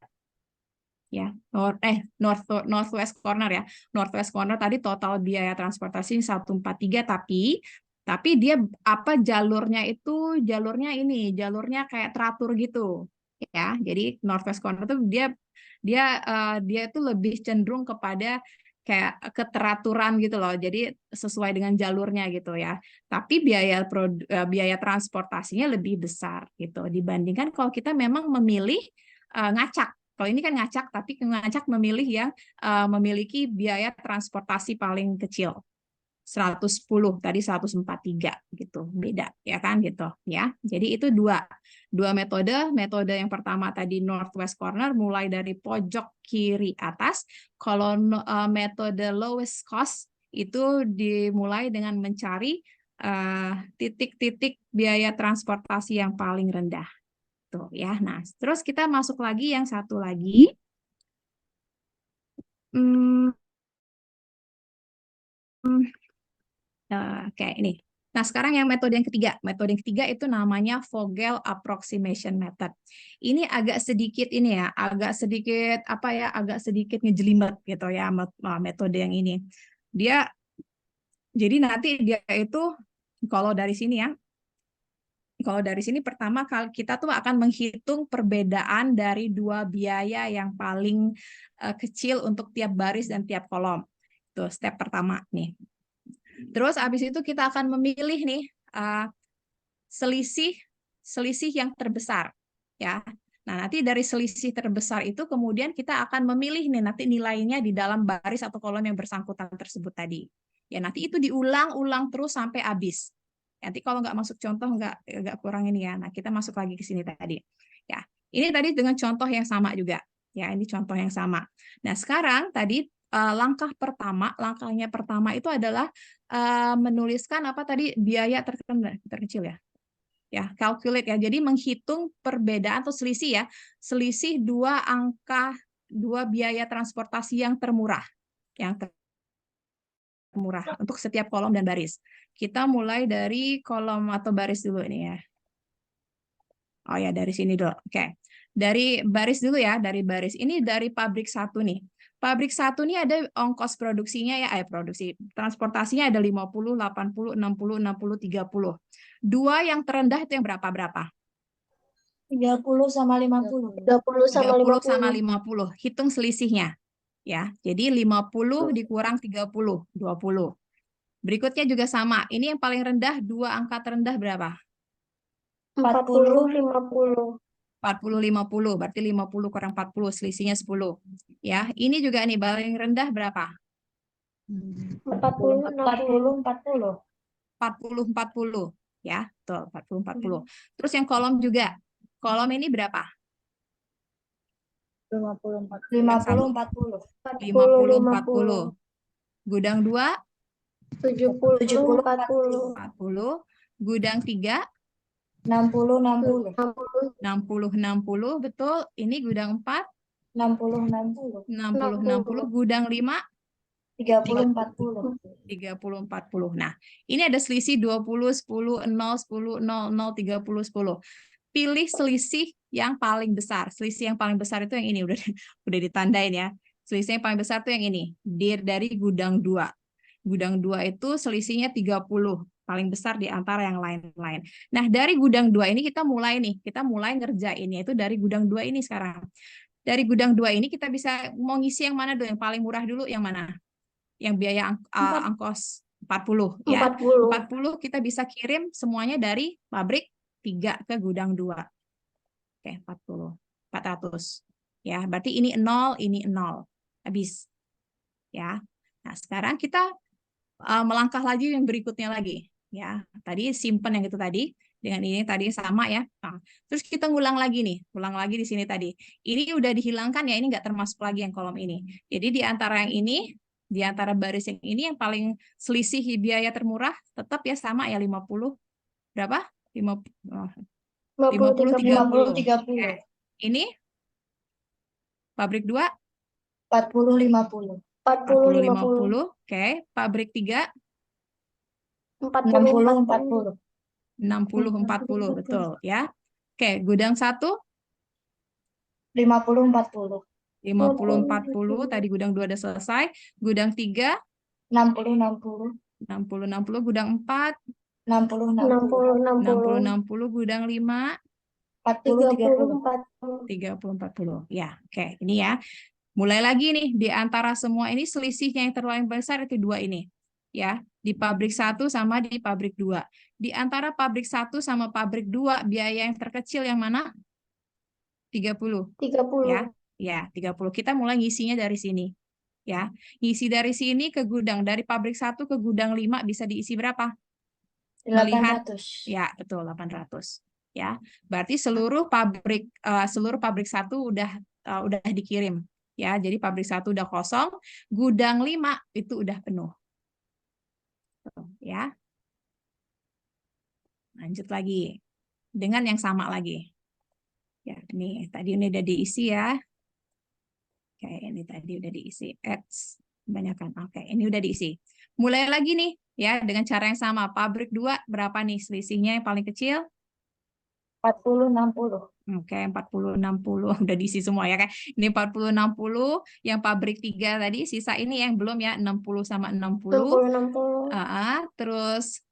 Ya, northwest corner ya. Northwest corner tadi total biaya transportasi 143 tapi dia jalurnya kayak teratur gitu. Ya. Jadi northwest corner itu dia itu lebih cenderung kepada kayak keteraturan gitu loh. Jadi sesuai dengan jalurnya gitu ya. Tapi biaya transportasinya lebih besar gitu dibandingkan kalau kita memang memilih ngacak. Kalau ini kan ngacak, tapi ngacak memilih yang memiliki biaya transportasi paling kecil. 110, tadi 143 gitu. Beda ya kan gitu ya. Jadi itu dua metode. Metode yang pertama tadi northwest corner mulai dari pojok kiri atas. Kalau metode lowest cost itu dimulai dengan mencari titik-titik biaya transportasi yang paling rendah. Tuh ya. Nah, terus kita masuk lagi yang satu lagi. Oke, ini. Nah, sekarang yang metode yang ketiga. Metode yang ketiga itu namanya Vogel Approximation Method. Ini agak sedikit ini ya, agak sedikit apa ya, agak sedikit ngejelimet gitu ya metode yang ini. Jadi nanti dia itu kalau dari sini ya, kalau dari sini pertama kita tuh akan menghitung perbedaan dari dua biaya yang paling kecil untuk tiap baris dan tiap kolom. Tuh step pertama nih. Terus habis itu kita akan memilih nih selisih yang terbesar ya. Nah, nanti dari selisih terbesar itu kemudian kita akan memilih nih nanti nilainya di dalam baris atau kolom yang bersangkutan tersebut tadi. Ya, nanti itu diulang-ulang terus sampai habis. Nanti kalau nggak masuk contoh nggak kurang ini ya. Nah, kita masuk lagi ke sini tadi. Ya, ini tadi dengan contoh yang sama juga. Ya, ini contoh yang sama. Nah, sekarang tadi langkahnya pertama itu adalah menuliskan apa tadi biaya terkecil ya. Ya, calculate ya. Jadi menghitung perbedaan atau selisih ya, selisih dua biaya transportasi yang termurah untuk setiap kolom dan baris. Kita mulai dari kolom atau baris dulu ini ya. Oh ya, dari sini dulu. Oke. Dari baris dulu ya, dari baris. Ini dari pabrik 1 nih. Pabrik 1 nih ada ongkos produksinya ya, produksi. Transportasinya ada 50, 80, 60, 60, 30. Dua yang terendah itu yang berapa? 30 sama 50. 30 sama 30 sama 50. 50. Hitung selisihnya. Ya, jadi 50 dikurang 30, 20. Berikutnya juga sama. Ini yang paling rendah, dua angka terendah berapa? 40, 50. 40, 50. Berarti 50 kurang 40, selisihnya 10. Ya, ini juga nih paling rendah berapa? 40, 60. 40. 40, 40. Ya, tuh 40, 40. Terus yang kolom juga. Kolom ini berapa? 50, 50, 40. 50, 40. Gudang 2, 70, 70, 40. 40. Gudang 3, 60, 60. 60. 60, 60. Betul. Ini gudang 4, 60, 60. 60, 60. Gudang 5, 30, 40. 30, 40. Nah, ini ada selisih 20, 10, 0, 10, 0, 0, 30, 10. Pilih selisih yang paling besar. Selisih yang paling besar itu yang ini, udah ditandain ya. Selisih yang paling besar itu yang ini, dari gudang 2. Gudang 2 itu selisihnya 30, paling besar di antara yang lain-lain. Nah, dari gudang 2 ini kita mulai ngerjain, yaitu dari gudang 2 ini sekarang. Dari gudang 2 ini kita bisa mau ngisi yang mana dulu, yang paling murah dulu yang mana? Yang biaya ongkos 40 ya. 40 kita bisa kirim semuanya dari pabrik 3 ke gudang 2. Oke, 40. 400. Ya, berarti ini 0, ini 0. Habis. Ya. Nah, sekarang kita melangkah lagi yang berikutnya lagi. Ya, tadi simpen yang itu tadi. Dengan ini tadi sama ya. Nah, terus kita ngulang lagi nih. Ulang lagi di sini tadi. Ini udah dihilangkan ya, ini nggak termasuk lagi yang kolom ini. Jadi di antara yang ini, di antara baris yang ini yang paling selisih biaya termurah tetap ya sama ya 50 berapa? 50 50, 30. 30. Ini pabrik 2 40, 50. 40, 50. Oke, pabrik 3 60, 40. 60 40 betul ya. Oke, gudang 1 50, 40. 50 40 tadi gudang 2 udah selesai. Gudang 3 60, 60. 60 60 gudang 4 60, 60. 60 60. 60 gudang 5 40, 30. 30 40. Ya, oke. Ini ya. Mulai lagi nih di antara semua ini selisihnya yang terlalu besar itu dua ini. Ya, di pabrik 1 sama di pabrik 2. Di antara pabrik 1 sama pabrik 2 biaya yang terkecil yang mana? 30. 30. Ya. Ya, 30. Kita mulai ngisinya dari sini. Ya, ngisi dari sini ke gudang, dari pabrik 1 ke gudang 5 bisa diisi berapa? Melihat 800. ya, betul 800. Ya, berarti seluruh pabrik 1 udah dikirim. Ya, jadi pabrik 1 udah kosong, gudang 5 itu udah penuh. Tuh, ya. Lanjut lagi dengan yang sama lagi. Ya, ini tadi ini udah diisi ya. Oke, ini tadi udah diisi. Kebanyakan. Oke, ini udah diisi. Mulai lagi nih ya dengan cara yang sama. Pabrik 2 berapa nih selisihnya yang paling kecil? 40, 60. Oke, 40 60 udah diisi semua ya kan. Ini 40 60, yang pabrik 3 tadi, sisa ini yang belum ya 60 sama 60. 60. Terus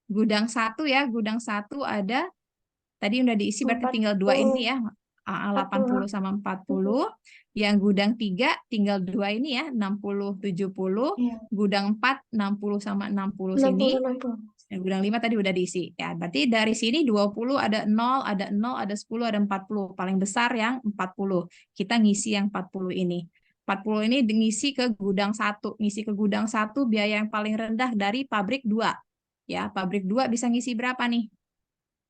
gudang 1 ya, gudang 1 ada tadi udah diisi berarti tinggal 2 ini ya. 80 sama 40. Yang gudang 3 tinggal 2 ini ya, 60 70. Iya. Gudang 4 60 sama 60 sini. 60. Dan gudang 5 tadi udah diisi. Ya, berarti dari sini 20 ada 0, ada 0, ada 10, ada 40. Paling besar yang 40. Kita ngisi yang 40 ini. 40 ini ngisi ke gudang 1. Ngisi ke gudang 1 biaya yang paling rendah dari pabrik 2. Ya, pabrik 2 bisa ngisi berapa nih?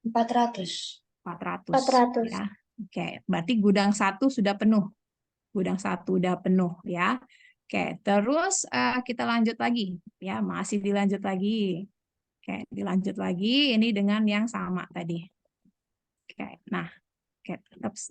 400. 400. 400. Ya. Oke, berarti gudang 1 sudah penuh. Gudang 1 udah penuh ya. Oke, terus kita lanjut lagi. Ya, masih dilanjut lagi. Oke, dilanjut lagi ini dengan yang sama tadi. Oke, nah,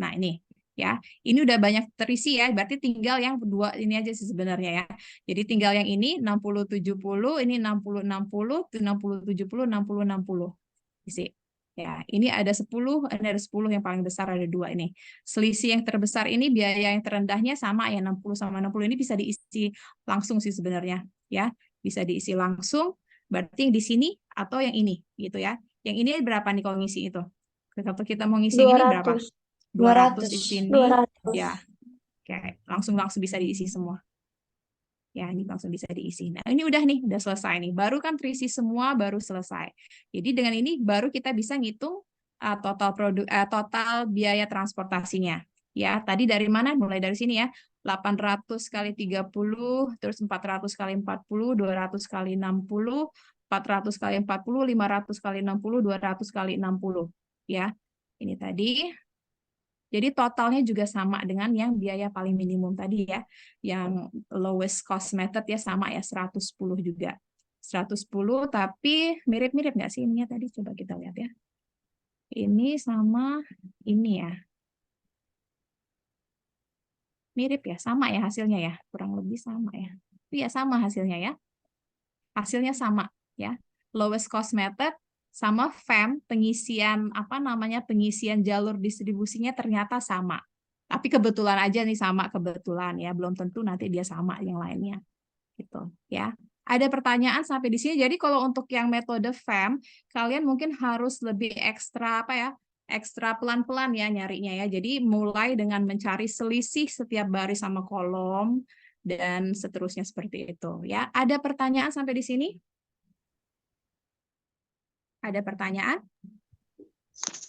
nah ini ya, ini udah banyak terisi ya, berarti tinggal yang dua ini aja sih sebenarnya ya. Jadi tinggal yang ini 60 70, ini 60 60, 60 70, 60 60. Isi. Ya, ini ada 10, ini ada 10 yang paling besar ada 2 ini. Selisih yang terbesar ini biaya yang terendahnya sama ya 60 sama 60 ini bisa diisi langsung sih sebenarnya ya. Bisa diisi langsung. Berarti yang di sini atau yang ini gitu ya. Yang ini berapa nih kalau ngisi itu? Kalau kita mau ngisi ini berapa? 200 di sini. 200. Ya. Oke, langsung bisa diisi semua. Ya, ini langsung bisa diisi. Nah, ini udah nih, udah selesai nih. Baru kan terisi semua, baru selesai. Jadi dengan ini baru kita bisa ngitung total biaya transportasinya. Ya, tadi dari mana? Mulai dari sini ya. 800 kali 30, terus 400 kali 40, 200 kali 60, 400 kali 40, 500 kali 60, 200 kali 60. Ya, ini tadi. Jadi totalnya juga sama dengan yang biaya paling minimum tadi ya. Yang lowest cost method ya sama ya 110 juga. 110 tapi mirip-mirip nggak sih ininya tadi? Coba kita lihat ya. Ini sama ini ya. Mirip ya, sama ya hasilnya ya. Kurang lebih sama ya. Iya sama hasilnya ya. Hasilnya sama ya. Lowest cost method sama FEM pengisian pengisian jalur distribusinya ternyata sama. Tapi kebetulan aja nih sama kebetulan ya, belum tentu nanti dia sama yang lainnya. Gitu ya. Ada pertanyaan sampai di sini. Jadi kalau untuk yang metode FEM, kalian mungkin harus lebih ekstra ekstra pelan-pelan ya nyarinya ya. Jadi mulai dengan mencari selisih setiap baris sama kolom dan seterusnya seperti itu ya. Ada pertanyaan sampai di sini? Ada pertanyaan?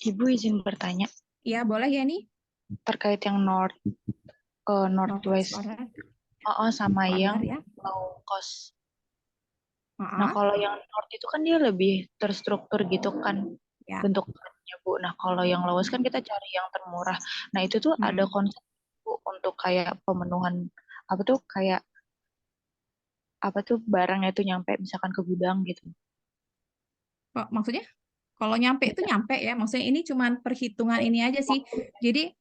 Ibu izin bertanya Ya, boleh ya nih. terkait yang northwest sama yang ya. low cost. Nah, kalau yang north itu kan dia lebih terstruktur gitu kan Ya. bentuknya, Bu. Nah, kalau yang lowest kan kita cari yang termurah. Nah, itu tuh ada konsep Bu, untuk kayak pemenuhan kayak barangnya itu nyampe misalkan ke gudang gitu. Maksudnya? Kalau nyampe itu nyampe ya, maksudnya ini cuma perhitungan ini aja sih. Jadi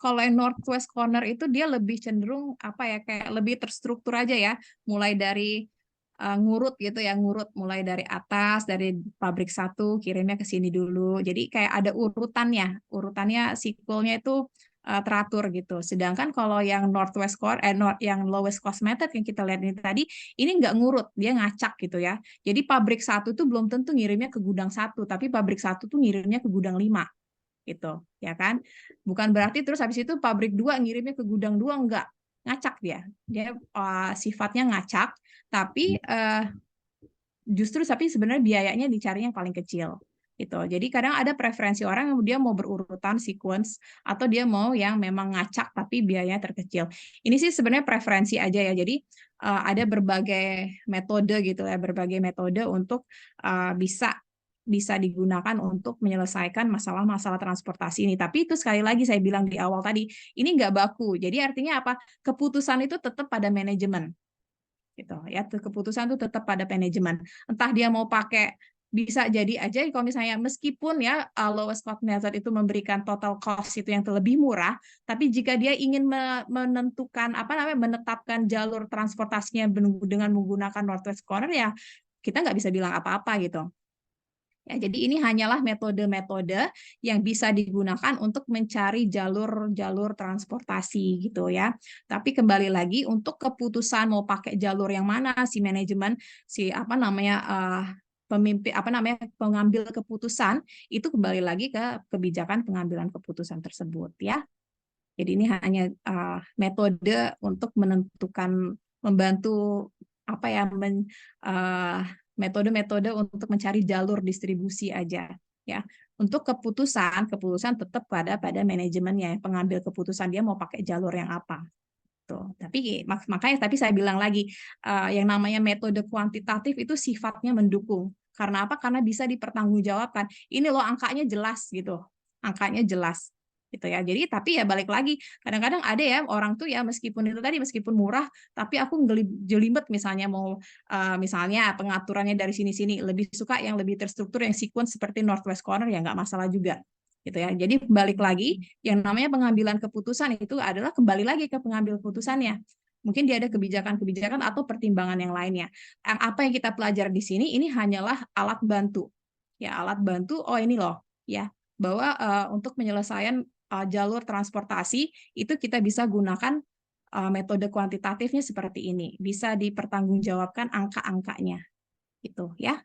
kalau yang northwest corner itu dia lebih cenderung kayak lebih terstruktur aja ya, mulai dari ngurut gitu ya, mulai dari atas dari pabrik 1 kirimnya ke sini dulu. Jadi kayak ada urutannya siklenya itu teratur gitu. Sedangkan kalau yang northwest core yang lowest cost method yang kita lihat ini tadi, ini nggak ngurut, dia ngacak gitu ya. Jadi pabrik 1 tuh belum tentu ngirimnya ke gudang 1, tapi pabrik 1 tuh ngirimnya ke gudang 5 gitu, ya kan? Bukan berarti terus habis itu pabrik 2 ngirimnya ke gudang 2 enggak. Ngacak dia sifatnya ngacak, tapi justru sebenarnya biayanya dicari yang paling kecil. gitu. Jadi kadang ada preferensi orang yang dia mau berurutan sequence atau dia mau yang memang ngacak tapi biayanya terkecil. Ini sih sebenarnya preferensi aja ya. Jadi ada berbagai metode gitu ya, berbagai metode untuk bisa digunakan untuk menyelesaikan masalah-masalah transportasi ini. Tapi itu sekali lagi saya bilang di awal tadi, ini nggak baku. Jadi artinya apa? Keputusan itu tetap pada manajemen. Gitu ya, keputusan itu tetap pada manajemen. Entah dia mau pakai, bisa jadi aja kalau misalnya meskipun ya lowest cost method itu memberikan total cost itu yang lebih murah, tapi jika dia ingin menentukan menetapkan jalur transportasinya dengan menggunakan Northwest Corner ya kita nggak bisa bilang apa-apa gitu. Ya, jadi ini hanyalah metode-metode yang bisa digunakan untuk mencari jalur-jalur transportasi gitu ya. Tapi kembali lagi untuk keputusan mau pakai jalur yang mana si manajemen pemimpin pengambil keputusan itu kembali lagi ke kebijakan pengambilan keputusan tersebut ya. Jadi ini hanya metode untuk menentukan membantu metode-metode untuk mencari jalur distribusi aja ya. Untuk keputusan tetap pada manajemennya, pengambil keputusan dia mau pakai jalur yang apa. Tuh. Tapi makanya saya bilang lagi yang namanya metode kuantitatif itu sifatnya mendukung. Karena apa? Karena bisa dipertanggungjawabkan. Ini loh angkanya jelas gitu. Angkanya jelas gitu ya. Jadi tapi ya balik lagi, kadang-kadang ada ya orang tuh ya meskipun murah, tapi aku jelimet misalnya mau misalnya pengaturannya dari sini-sini lebih suka yang lebih terstruktur yang sequence seperti Northwest Corner ya nggak masalah juga gitu ya. Jadi balik lagi yang namanya pengambilan keputusan itu adalah kembali lagi ke pengambil keputusannya. Mungkin dia ada kebijakan-kebijakan atau pertimbangan yang lainnya. Apa yang kita pelajari di sini ini hanyalah alat bantu. Ya, alat bantu. Oh, ini loh, ya, bahwa untuk penyelesaian jalur transportasi itu kita bisa gunakan metode kuantitatifnya seperti ini. Bisa dipertanggungjawabkan angka-angkanya. Gitu, ya.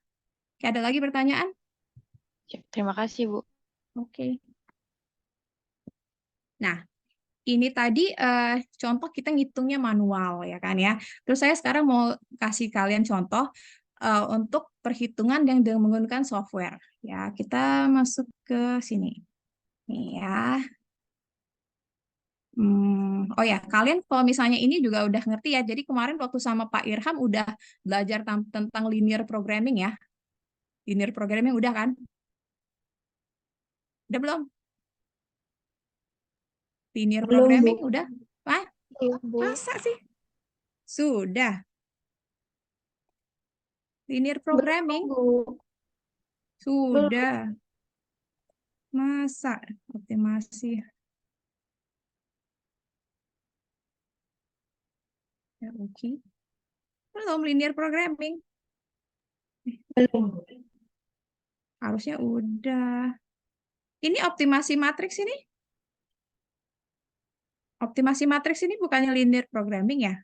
Oke, ada lagi pertanyaan? Ya, terima kasih, Bu. Oke. Nah, ini tadi contoh kita ngitungnya manual ya kan ya. Terus saya sekarang mau kasih kalian contoh untuk perhitungan yang dengan menggunakan software. Ya, kita masuk ke sini. Nih ya. Oh ya, kalian kalau misalnya ini juga udah ngerti ya. Jadi kemarin waktu sama Pak Irham udah belajar tentang linear programming ya. Linear programming udah kan? Udah belum? Linear Belum, Bu. programming udah? Hah? Iya, Bu. Masa sih? Sudah. Linear programming Belum, Bu. Belum. sudah. Masa optimasi? Ya, oke. Belum linear programming. Belum. Harusnya udah. Ini optimasi matriks ini? Optimasi matriks ini bukannya linear programming ya?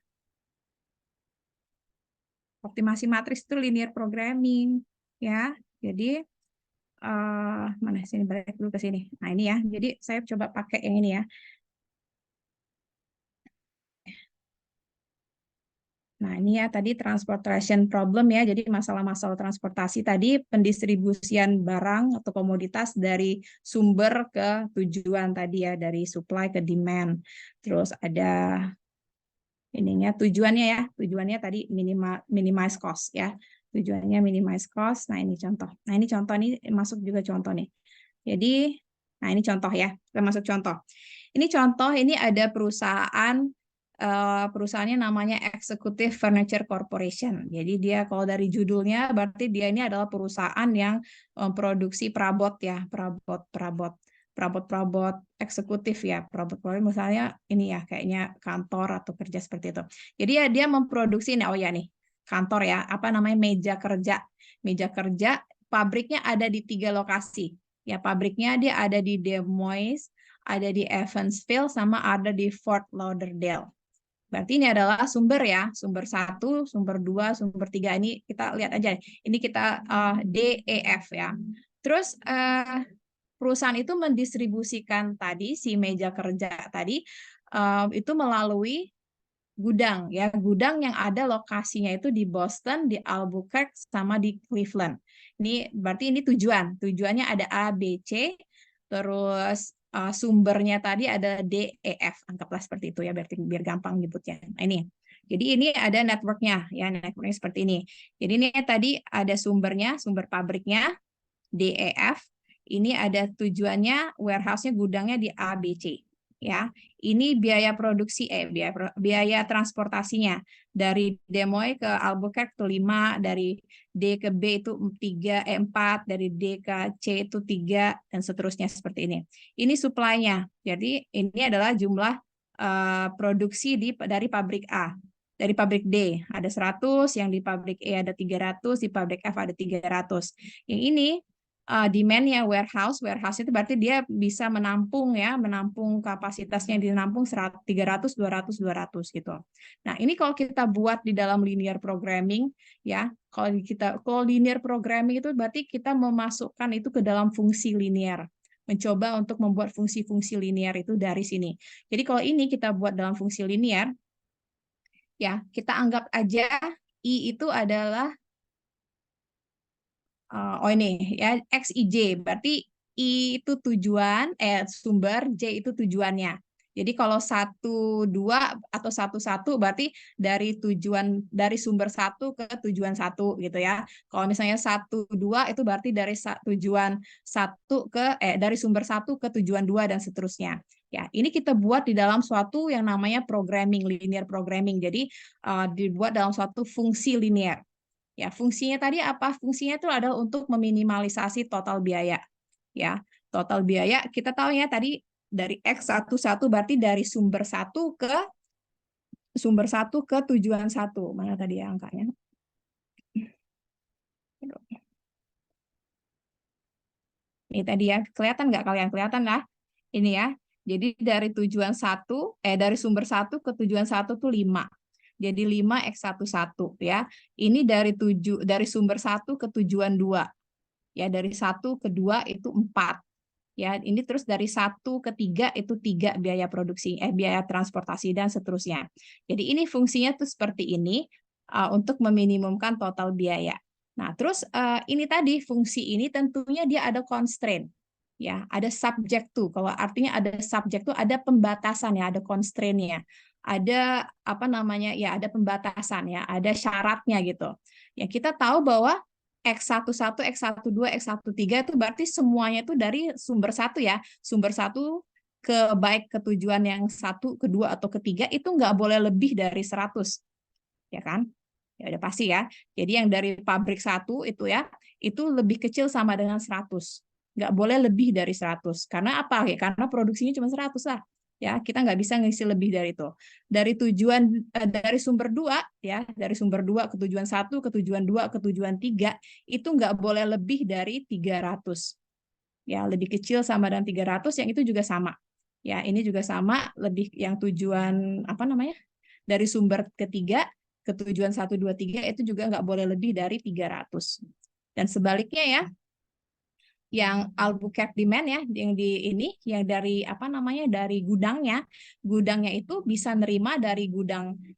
Optimasi matriks itu linear programming ya. Jadi mana sini balik dulu ke sini. Nah, ini ya. Jadi saya coba pakai yang ini ya. Nah, ini ya tadi transportation problem ya. Jadi masalah-masalah transportasi tadi pendistribusian barang atau komoditas dari sumber ke tujuan tadi ya, dari supply ke demand. Terus ada ininya tujuannya ya. Tujuannya tadi minimize cost ya. Tujuannya minimize cost. Nah, ini contoh. Nah, ini contoh nih masuk juga contoh nih. Jadi nah ini contoh ya. Kita masuk contoh. Ini contoh ini ada perusahaannya namanya Executive Furniture Corporation. Jadi dia kalau dari judulnya berarti dia ini adalah perusahaan yang memproduksi perabot ya, perabot eksekutif ya, perabot misalnya ini ya kayaknya kantor atau kerja seperti itu. Jadi ya dia memproduksi ini, oh ya nih kantor ya, apa namanya meja kerja, pabriknya ada di 3 lokasi. Ya pabriknya dia ada di Des Moines, ada di Evansville, sama ada di Fort Lauderdale. Berarti ini adalah sumber ya, sumber 1, sumber 2, sumber 3. Ini kita lihat aja. Ini kita D, E, F ya. Terus perusahaan itu mendistribusikan tadi si meja kerja tadi itu melalui gudang ya, gudang yang ada lokasinya itu di Boston, di Albuquerque sama di Cleveland. Ini berarti ini tujuannya ada A, B, C, terus sumbernya tadi ada D, E, F, anggaplah seperti itu ya, berarti biar gampang nyebutnya. Nah, ini. Jadi ini ada networknya ya, networknya seperti ini. Jadi ini tadi ada sumbernya, sumber pabriknya D, E, F. Ini ada tujuannya, warehouse-nya, gudangnya di A, B, C. Ya, ini biaya produksi, biaya transportasinya dari Des Moines ke Albuquerque itu 5, dari D ke B itu 4, dari D ke C itu 3, dan seterusnya seperti ini. Ini supply-nya. Jadi ini adalah jumlah produksi dari pabrik A. Dari pabrik D ada 100, yang di pabrik E ada 300, di pabrik F ada 300. Yang ini demand-nya warehouse itu berarti dia bisa menampung ya, menampung kapasitasnya dinampung 300, 200, 200 gitu. Nah, ini kalau kita buat di dalam linear programming ya, kalau linear programming itu berarti kita memasukkan itu ke dalam fungsi linear. Mencoba untuk membuat fungsi-fungsi linear itu dari sini. Jadi kalau ini kita buat dalam fungsi linear ya, kita anggap aja I itu adalah ini ya, X, I, J, berarti I itu tujuan, sumber, J itu tujuannya. Jadi kalau 1, 2 atau 1, 1 berarti dari sumber 1 ke tujuan 1 gitu ya. Kalau misalnya 1, 2 itu berarti dari tujuan 1 dari sumber 1 ke tujuan 2 dan seterusnya. Ya, ini kita buat di dalam suatu yang namanya programming, linear programming. Jadi dibuat dalam suatu fungsi linear. Ya, fungsinya tadi apa? Fungsinya itu adalah untuk meminimalisasi total biaya. Ya, total biaya kita tahu ya tadi dari X11 berarti dari sumber 1 ke tujuan 1. Mana tadi ya angkanya? Ini tadi ya, kelihatan nggak kalian? Kelihatan lah. Ini ya. Jadi dari dari sumber 1 ke tujuan 1 tuh 5. Jadi 5X11 ya. Ini dari sumber 1 ke tujuan 2. Ya, dari 1 ke 2 itu 4. Ya, ini terus dari 1 ke 3 itu 3 biaya produksi, biaya transportasi dan seterusnya. Jadi ini fungsinya tuh seperti ini untuk meminimumkan total biaya. Nah, terus ini tadi fungsi ini tentunya dia ada constraint. Ya, ada subject to. Kalau artinya ada subject to, ada pembatasan ya, ada constraint-nya. Ada apa namanya? Ya, ada pembatasan ya, ada syaratnya gitu. Ya, kita tahu bahwa X11, X12, X13 itu berarti semuanya itu dari sumber 1 ya. Sumber 1 baik ke tujuan yang 1, kedua atau ketiga itu nggak boleh lebih dari 100. Ya kan? Ya udah pasti ya. Jadi yang dari pabrik 1 itu ya, itu lebih kecil sama dengan 100. Nggak boleh lebih dari 100. Karena apa? Ya, karena produksinya cuma 100 lah. Ya, kita nggak bisa ngisi lebih dari itu. Dari sumber 2 ya, dari sumber 2 ke tujuan 1, ke tujuan 2, ke tujuan 3 itu nggak boleh lebih dari 300. Ya, lebih kecil sama dengan 300, yang itu juga sama. Ya, ini juga sama, lebih yang tujuan apa namanya? Dari sumber ketiga ke tujuan 1, 2, 3 itu juga nggak boleh lebih dari 300. Dan sebaliknya ya, yang Albuquerque demand ya, yang dari apa namanya, dari gudangnya itu bisa nerima dari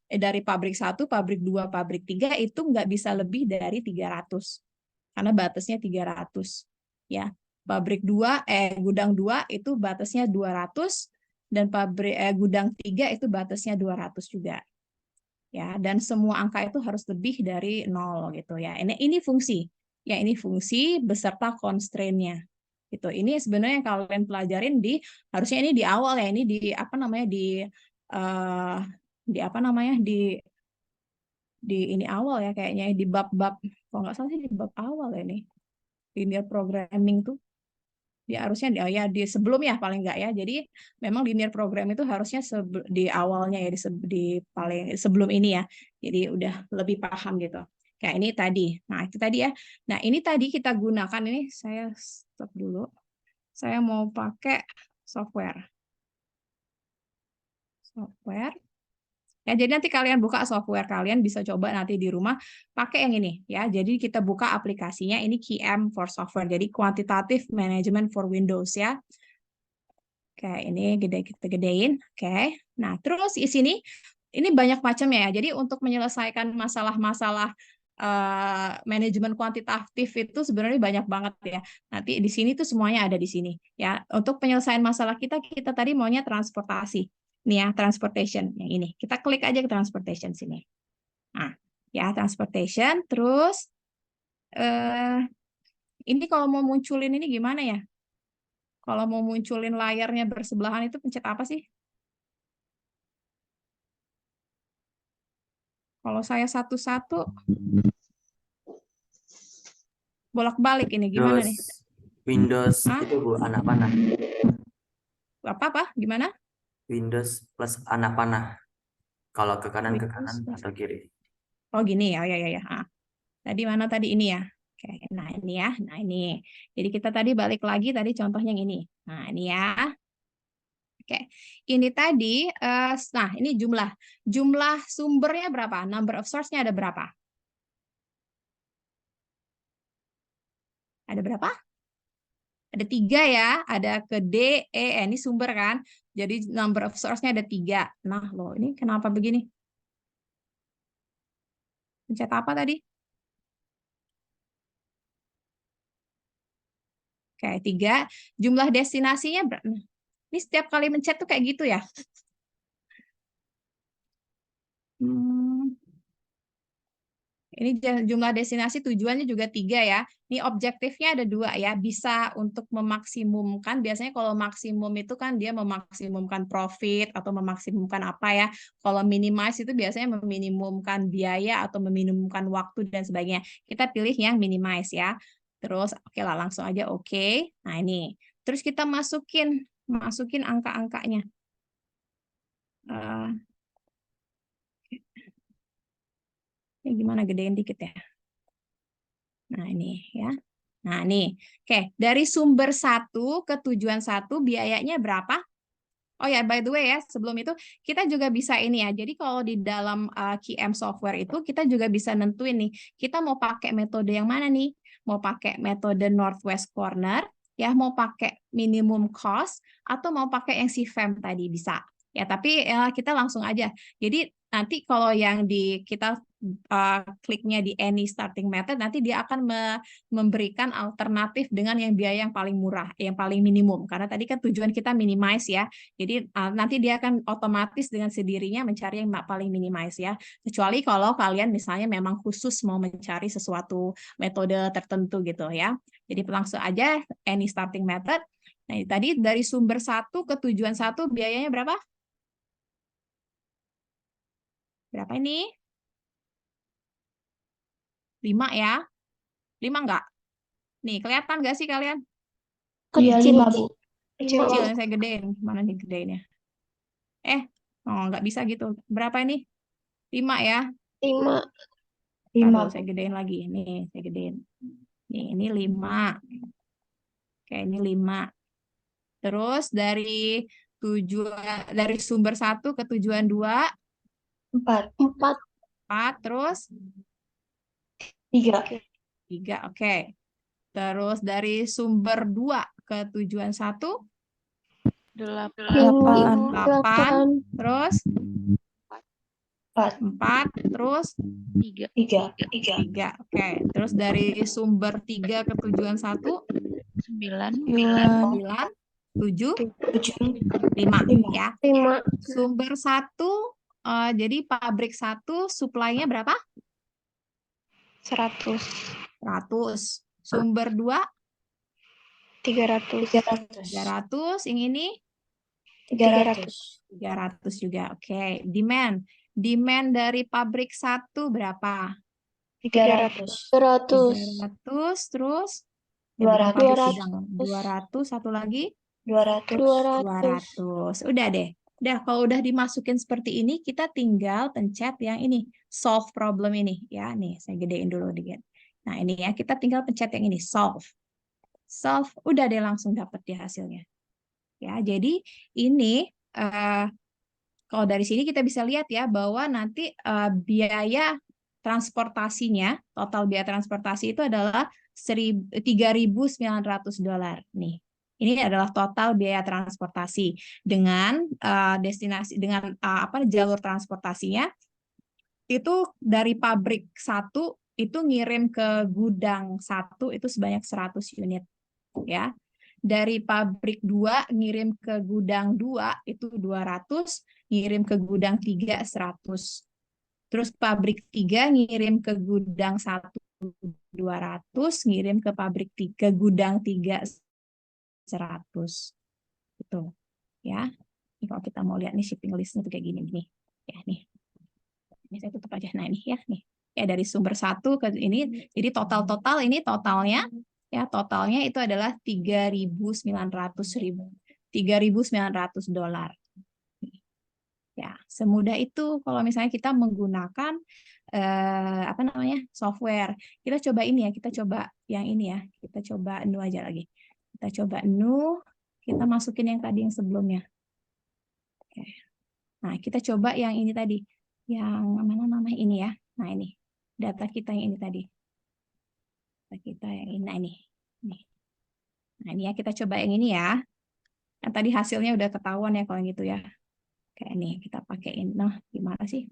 dari pabrik 1, pabrik 2, pabrik 3 itu nggak bisa lebih dari 300 karena batasnya 300 ya. Pabrik 2 gudang 2 itu batasnya 200 dan gudang 3 itu batasnya 200 juga ya, dan semua angka itu harus lebih dari 0 gitu ya. Ini fungsi. Ya, ini fungsi beserta constraint-nya. Gitu. Ini sebenarnya yang kalian pelajarin harusnya ini di awal ya, ini di apa namanya di apa namanya di ini awal ya kayaknya di bab-bab, kalau nggak salah sih di bab awal ya ini. Linear programming tuh ya harusnya di sebelumnya paling nggak ya. Jadi memang linear program itu harusnya di awalnya ya, di paling sebelum ini ya. Jadi udah lebih paham gitu. Kayak ini tadi. Nah, itu tadi ya. Nah, ini tadi kita gunakan, ini saya stop dulu. Saya mau pakai software. Ya, jadi nanti kalian buka software, kalian bisa coba nanti di rumah pakai yang ini ya. Jadi kita buka aplikasinya, ini QM for software. Jadi Quantitative Management for Windows ya. Oke, ini kita gedein. Oke. Nah, terus di sini ini banyak macamnya ya. Jadi untuk menyelesaikan masalah-masalah manajemen kuantitatif itu sebenarnya banyak banget ya. Nanti di sini tuh semuanya ada di sini ya. Untuk penyelesaian masalah kita tadi maunya transportasi. Nih ya, transportation yang ini. Kita klik aja ke transportation sini. Nah, ya transportation. Terus ini kalau mau munculin ini gimana ya? Kalau mau munculin layarnya bersebelahan itu pencet apa sih? Kalau saya satu-satu bolak-balik ini gimana nih? Windows Hah? itu Bu, anak panah. Apa? Gimana? Windows plus anak panah. Kalau ke kanan Windows plus- atau kiri. Oh gini ya, ya. Ah. Tadi mana tadi ini ya? Oke, nah ini ya, nah ini. Jadi kita tadi balik lagi tadi contohnya yang ini. Nah ini ya. Oke, ini tadi, nah ini jumlah sumbernya berapa? Number of source-nya ada berapa? Ada berapa? Ada 3 ya, ada ke D, E, ini sumber kan? Jadi number of source-nya ada 3. Nah loh, ini kenapa begini? Pencet apa tadi? Oke, 3. Jumlah destinasinya berapa? Ini setiap kali mencet tuh kayak gitu ya? Ini jumlah destinasi tujuannya juga 3 ya. Ini objektifnya ada 2 ya. Bisa untuk memaksimumkan. Biasanya kalau maksimum itu kan dia memaksimumkan profit atau memaksimumkan apa ya. Kalau minimize itu biasanya meminimumkan biaya atau meminimumkan waktu dan sebagainya. Kita pilih yang minimize ya. Terus oke lah langsung aja oke. Nah ini. Terus kita masukin angka-angkanya. Ini gimana gedein dikit ya. Nah, ini ya. Nah, nih. Oke, dari sumber 1 ke tujuan 1 biayanya berapa? Oh ya, by the way ya, sebelum itu kita juga bisa ini ya. Jadi kalau di dalam QM software itu kita juga bisa nentuin nih, kita mau pakai metode yang mana nih? Mau pakai metode Northwest Corner, ya mau pakai minimum cost atau mau pakai yang CFAM tadi bisa. Ya, tapi kita langsung aja. Jadi nanti kalau yang kita kliknya di any starting method, nanti dia akan memberikan alternatif dengan yang biaya yang paling murah, yang paling minimum. Karena tadi kan tujuan kita minimize ya. Jadi nanti dia akan otomatis dengan sendirinya mencari yang paling minimize ya. Kecuali kalau kalian misalnya memang khusus mau mencari sesuatu metode tertentu gitu ya. Jadi langsung aja any starting method. Nah, tadi dari sumber 1 ke tujuan 1 biayanya berapa? Berapa ini? 5 ya. 5 enggak? Nih, kelihatan nggak sih kalian? Iya, Kecil. 5, Bu. Kecil yang saya gedein. Mana nih gedeinnya? Nggak bisa gitu. Berapa ini? 5 ya. 5. Aduh, 5. saya gedein lagi. Nih, saya gedein. Nih, ini 5. Oke, ini 5. Terus dari sumber 1 ke tujuan 2, 4. 4. Terus 3. 3. Oke. Terus dari sumber 2 ke tujuan 1, 8. 8. Terus 4. 4. Terus 3. 3. 3. Oke. Terus dari sumber 3 ke tujuan 1, 9. 9, 7, 5 ya. 5. Sumber 1, jadi pabrik 1 supply-nya berapa? 100. 100. Sumber 2, 300. 300. Yang ini 300. 300 juga. Oke. Demand dari pabrik 1 berapa? 300. 100. 300. Terus 200. pabrik sedang 200. Satu lagi 200. 200. Udah deh. Udah, kalau udah dimasukin seperti ini, kita tinggal pencet yang ini, solve problem ini. Ya, nih, saya gedein dulu dikit. Nah, ini ya, kita tinggal pencet yang ini, solve. Solve, udah deh langsung dapat di hasilnya. Ya, jadi ini, kalau dari sini kita bisa lihat ya, bahwa nanti biaya transportasinya, total biaya transportasi itu adalah $3.900. Nih. Ini adalah total biaya transportasi dengan destinasi dengan jalur transportasinya itu dari pabrik 1 itu ngirim ke gudang 1 itu sebanyak 100 unit ya. Dari pabrik 2 ngirim ke gudang 2 itu 200, ngirim ke gudang 3 100. Terus pabrik 3 ngirim ke gudang 1 200, ngirim ke pabrik 3 gudang 3 100. Gitu. Ya. Ini kalau kita mau lihat nih shipping listnya tuh kayak gini nih. Ya, nih. Ini saya tutup aja. Nah, ini ya, nih. Ya, dari sumber 1 ke ini. Jadi total ini totalnya ya, totalnya itu adalah 3.900 dolar. Ya, semudah itu kalau misalnya kita menggunakan software. Kita coba ini ya, kita coba yang ini ya. Kita coba Nu aja lagi. Kita coba Nu, kita masukin yang tadi yang sebelumnya. Oke. Nah, kita coba yang ini tadi. Yang mana namanya ini ya. Nah, ini. Data kita yang ini tadi. Data kita yang ini. Nah, ini. Nah, ini ya, kita coba yang ini ya. Yang tadi hasilnya udah ketahuan ya kalau gitu ya. Kayak ini, kita pakein. Nah, gimana sih?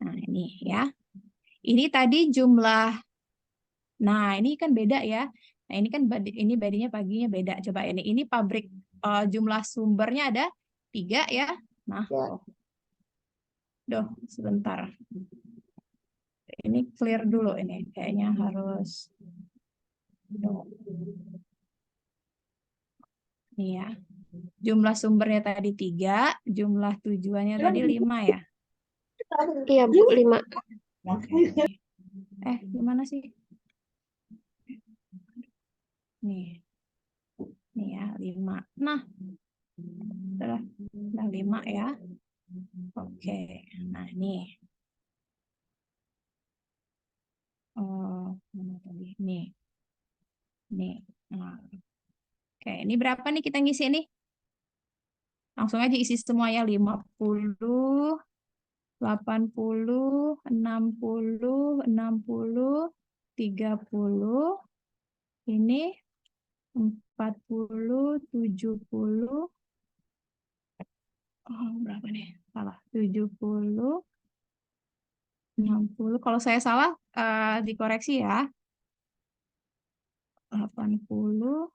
Nah, ini ya. Ini tadi jumlah. Nah, ini kan beda ya. Nah, ini kan ini badinya paginya beda. Coba ini pabrik jumlah sumbernya ada 3 ya. Nah, sebentar. Ini clear dulu ini. Kayaknya harus ini ya. Jumlah sumbernya tadi 3, jumlah tujuannya tadi 5 ya. Iya, Bu, 5. Gimana sih? Nih ya 5. Nah, udah 5 ya. Oke, nah ini. Mana tadi? Nih. Nah. Oke, ini berapa nih kita ngisi nih? Langsung aja isi semua ya. 50, 80, 60, 60, 30. Ini 40, 70. Berapa nih? Salah. 70, 60. Kalau saya salah, dikoreksi ya. 80,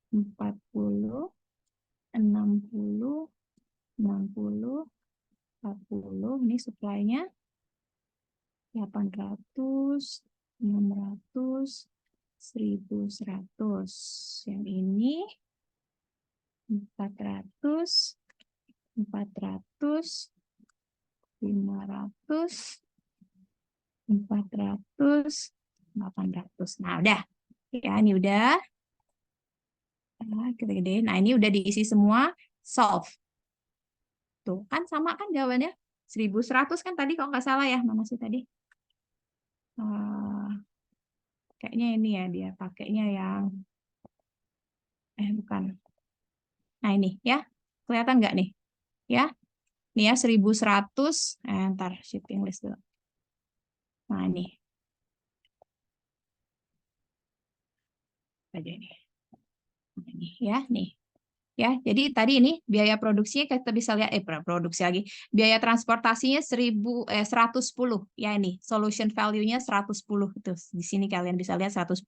40, 60, 60, 40. Ini supply-nya 800, 600, 1100. Yang ini 400, 400, 500, 400, 800. Nah, udah. Ya, ini udah. Kita gedein. Nah, ini udah diisi semua. Solve. Tuh, kan sama kan jawabannya? 1100 kan tadi kalau nggak salah ya. Mana sih tadi? Kayaknya ini ya dia pakainya yang bukan. Nah, ini ya. Kelihatan nggak nih? Ya. Ini ya 1100. Ntar shipping list dulu. Nah, ini. Aja ini. Ini ya, nih. Ya, jadi tadi ini biaya produksinya kita bisa lihat produksi lagi. Biaya transportasinya 110 ya ini. Solution value-nya 110 itu. Di sini kalian bisa lihat 110.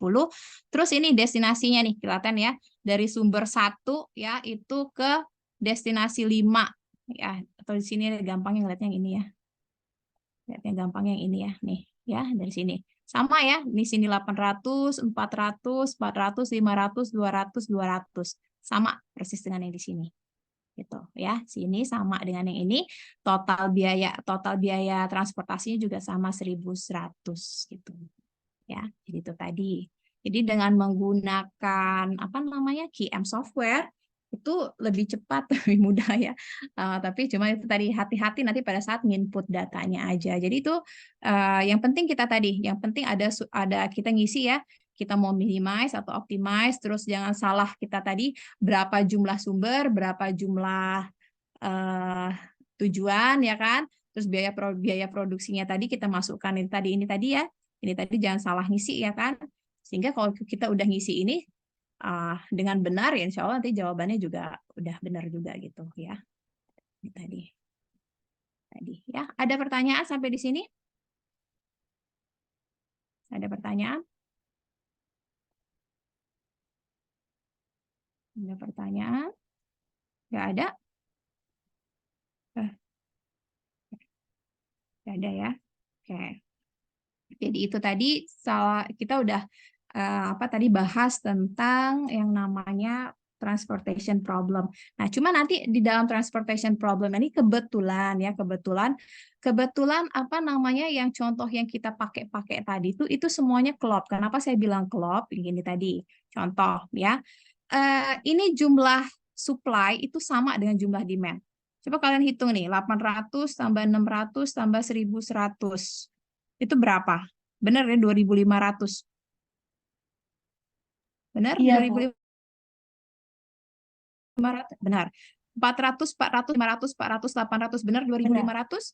Terus ini destinasinya nih, kelihatan ya. Dari sumber 1 ya itu ke destinasi 5 ya. Atau di sini gampang yang lihatnya yang ini ya. Lihatnya gampang yang ini ya, nih ya dari sini. Sama ya, di sini 800, 400, 400, 500, 200, 200. Sama persis dengan yang di sini. Gitu ya. Sini sama dengan yang ini. Total biaya transportasinya juga sama 1.100 gitu. Ya, jadi itu tadi. Jadi dengan menggunakan QM software itu lebih cepat, lebih mudah ya. Tapi cuma itu tadi hati-hati nanti pada saat input datanya aja. Jadi itu yang penting yang penting ada kita ngisi ya. Kita mau minimize atau optimize, terus jangan salah kita tadi berapa jumlah sumber, berapa jumlah tujuan ya kan. Terus biaya produksinya tadi kita masukkan ini tadi ya. Ini tadi jangan salah ngisi ya kan. Sehingga kalau kita udah ngisi ini dengan benar, ya insya Allah nanti jawabannya juga udah benar juga gitu ya. Ini tadi ya. Ada pertanyaan sampai di sini? Ada pertanyaan? Ada pertanyaan? Nggak ada? Nggak ada ya? Oke. Jadi itu tadi kita udah tadi bahas tentang yang namanya transportation problem. Nah, cuma nanti di dalam transportation problem ini kebetulan apa namanya yang contoh yang kita pakai tadi itu semuanya klop. Kenapa saya bilang klop? Ini tadi contoh ya. Ini jumlah supply itu sama dengan jumlah demand. Coba kalian hitung nih, 800 tambah 600 tambah 1100. Itu berapa? Benar ya, 2.500. Benar? Iya, Bu. 2.500. Benar. 400, 400, 500, 400, 800. Benar 2.500?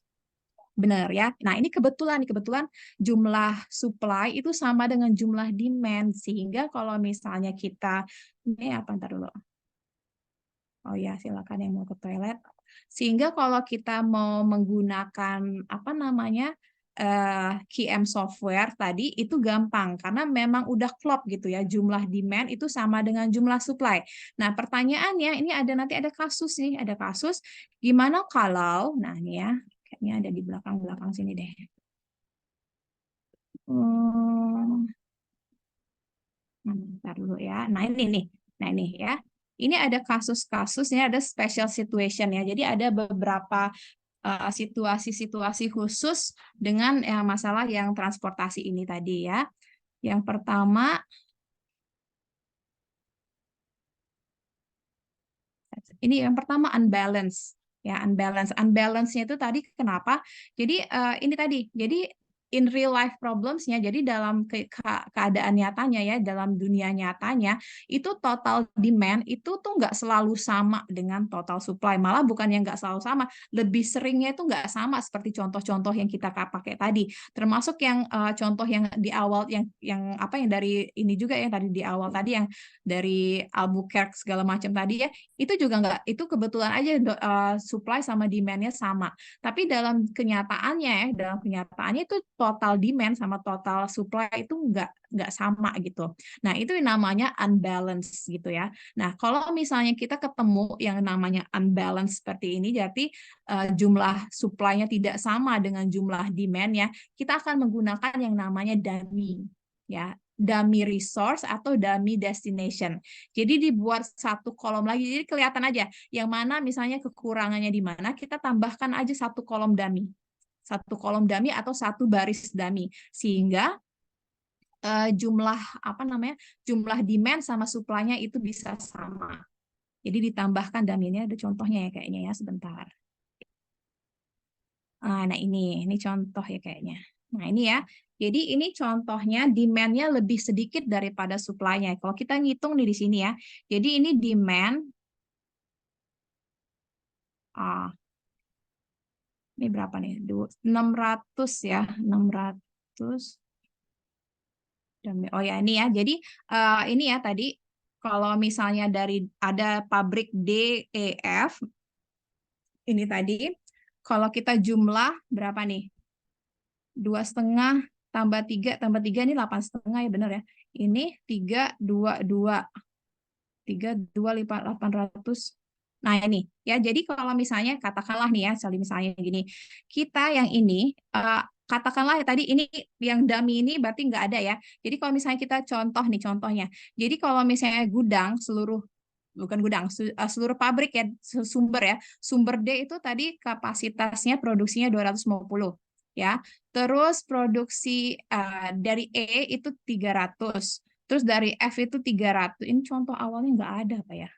Benar ya. Nah, ini kebetulan jumlah supply itu sama dengan jumlah demand, sehingga kalau misalnya kita ini apa, ntar dulu. Oh ya, silakan yang mau ke toilet. Sehingga kalau kita mau menggunakan apa namanya QM software tadi itu gampang karena memang udah klop gitu ya, jumlah demand itu sama dengan jumlah supply. Nah, pertanyaannya ini nanti ada kasus nih, ada kasus gimana kalau, nah ini ya, kayaknya ada di belakang sini deh. Bentar dulu ya. Nah, ini nih. Nah, ini ya. Ini ada kasus-kasus, ini ada special situation ya. Jadi ada beberapa situasi-situasi khusus dengan masalah yang transportasi ini tadi ya. Yang pertama, unbalance ya, unbalance-nya itu tadi kenapa? Jadi ini tadi. Jadi in real life problems-nya, jadi dalam keadaan nyatanya ya, dalam dunia nyatanya, itu total demand itu tuh nggak selalu sama dengan total supply. Malah bukan yang nggak selalu sama, lebih seringnya itu nggak sama seperti contoh-contoh yang kita pakai tadi. Termasuk yang contoh yang di awal, yang dari ini juga ya, tadi di awal tadi yang dari Albuquerque segala macam tadi ya, itu juga nggak, itu kebetulan aja supply sama demand-nya sama. Tapi dalam kenyataannya itu total demand sama total supply itu nggak sama gitu. Nah, itu namanya unbalance gitu ya. Nah, kalau misalnya kita ketemu yang namanya unbalance seperti ini, jadi jumlah supply-nya tidak sama dengan jumlah demand-nya, kita akan menggunakan yang namanya dummy ya, dummy resource atau dummy destination. Jadi dibuat satu kolom lagi, jadi kelihatan aja yang mana misalnya kekurangannya di mana, kita tambahkan aja satu kolom dummy. Satu kolom dummy atau satu baris dummy, sehingga jumlah jumlah demand sama supply-nya itu bisa sama. Jadi ditambahkan dummy-nya, ada contohnya ya kayaknya ya, sebentar. Nah ini contoh ya kayaknya. Nah ini ya, jadi ini contohnya demand-nya lebih sedikit daripada supply-nya. Kalau kita ngitung nih di sini ya, jadi ini demand, ini berapa nih? 600 ya, 600. Oh ya ini ya, jadi ini ya tadi kalau misalnya dari ada pabrik D, E, F, ini tadi kalau kita jumlah berapa nih? 2,5 tambah 3 ini 8,5 ya, benar ya. Ini 322 800. Nah ini ya, jadi kalau misalnya katakanlah nih ya, misalnya gini, kita yang ini katakanlah ya tadi ini yang dummy ini berarti nggak ada ya. Jadi kalau misalnya kita contohnya, jadi kalau misalnya seluruh pabrik ya, sumber D itu tadi kapasitasnya produksinya 250 ya. Terus produksi dari E itu 300. Terus dari F itu 300. Ini contoh awalnya nggak ada Pak ya.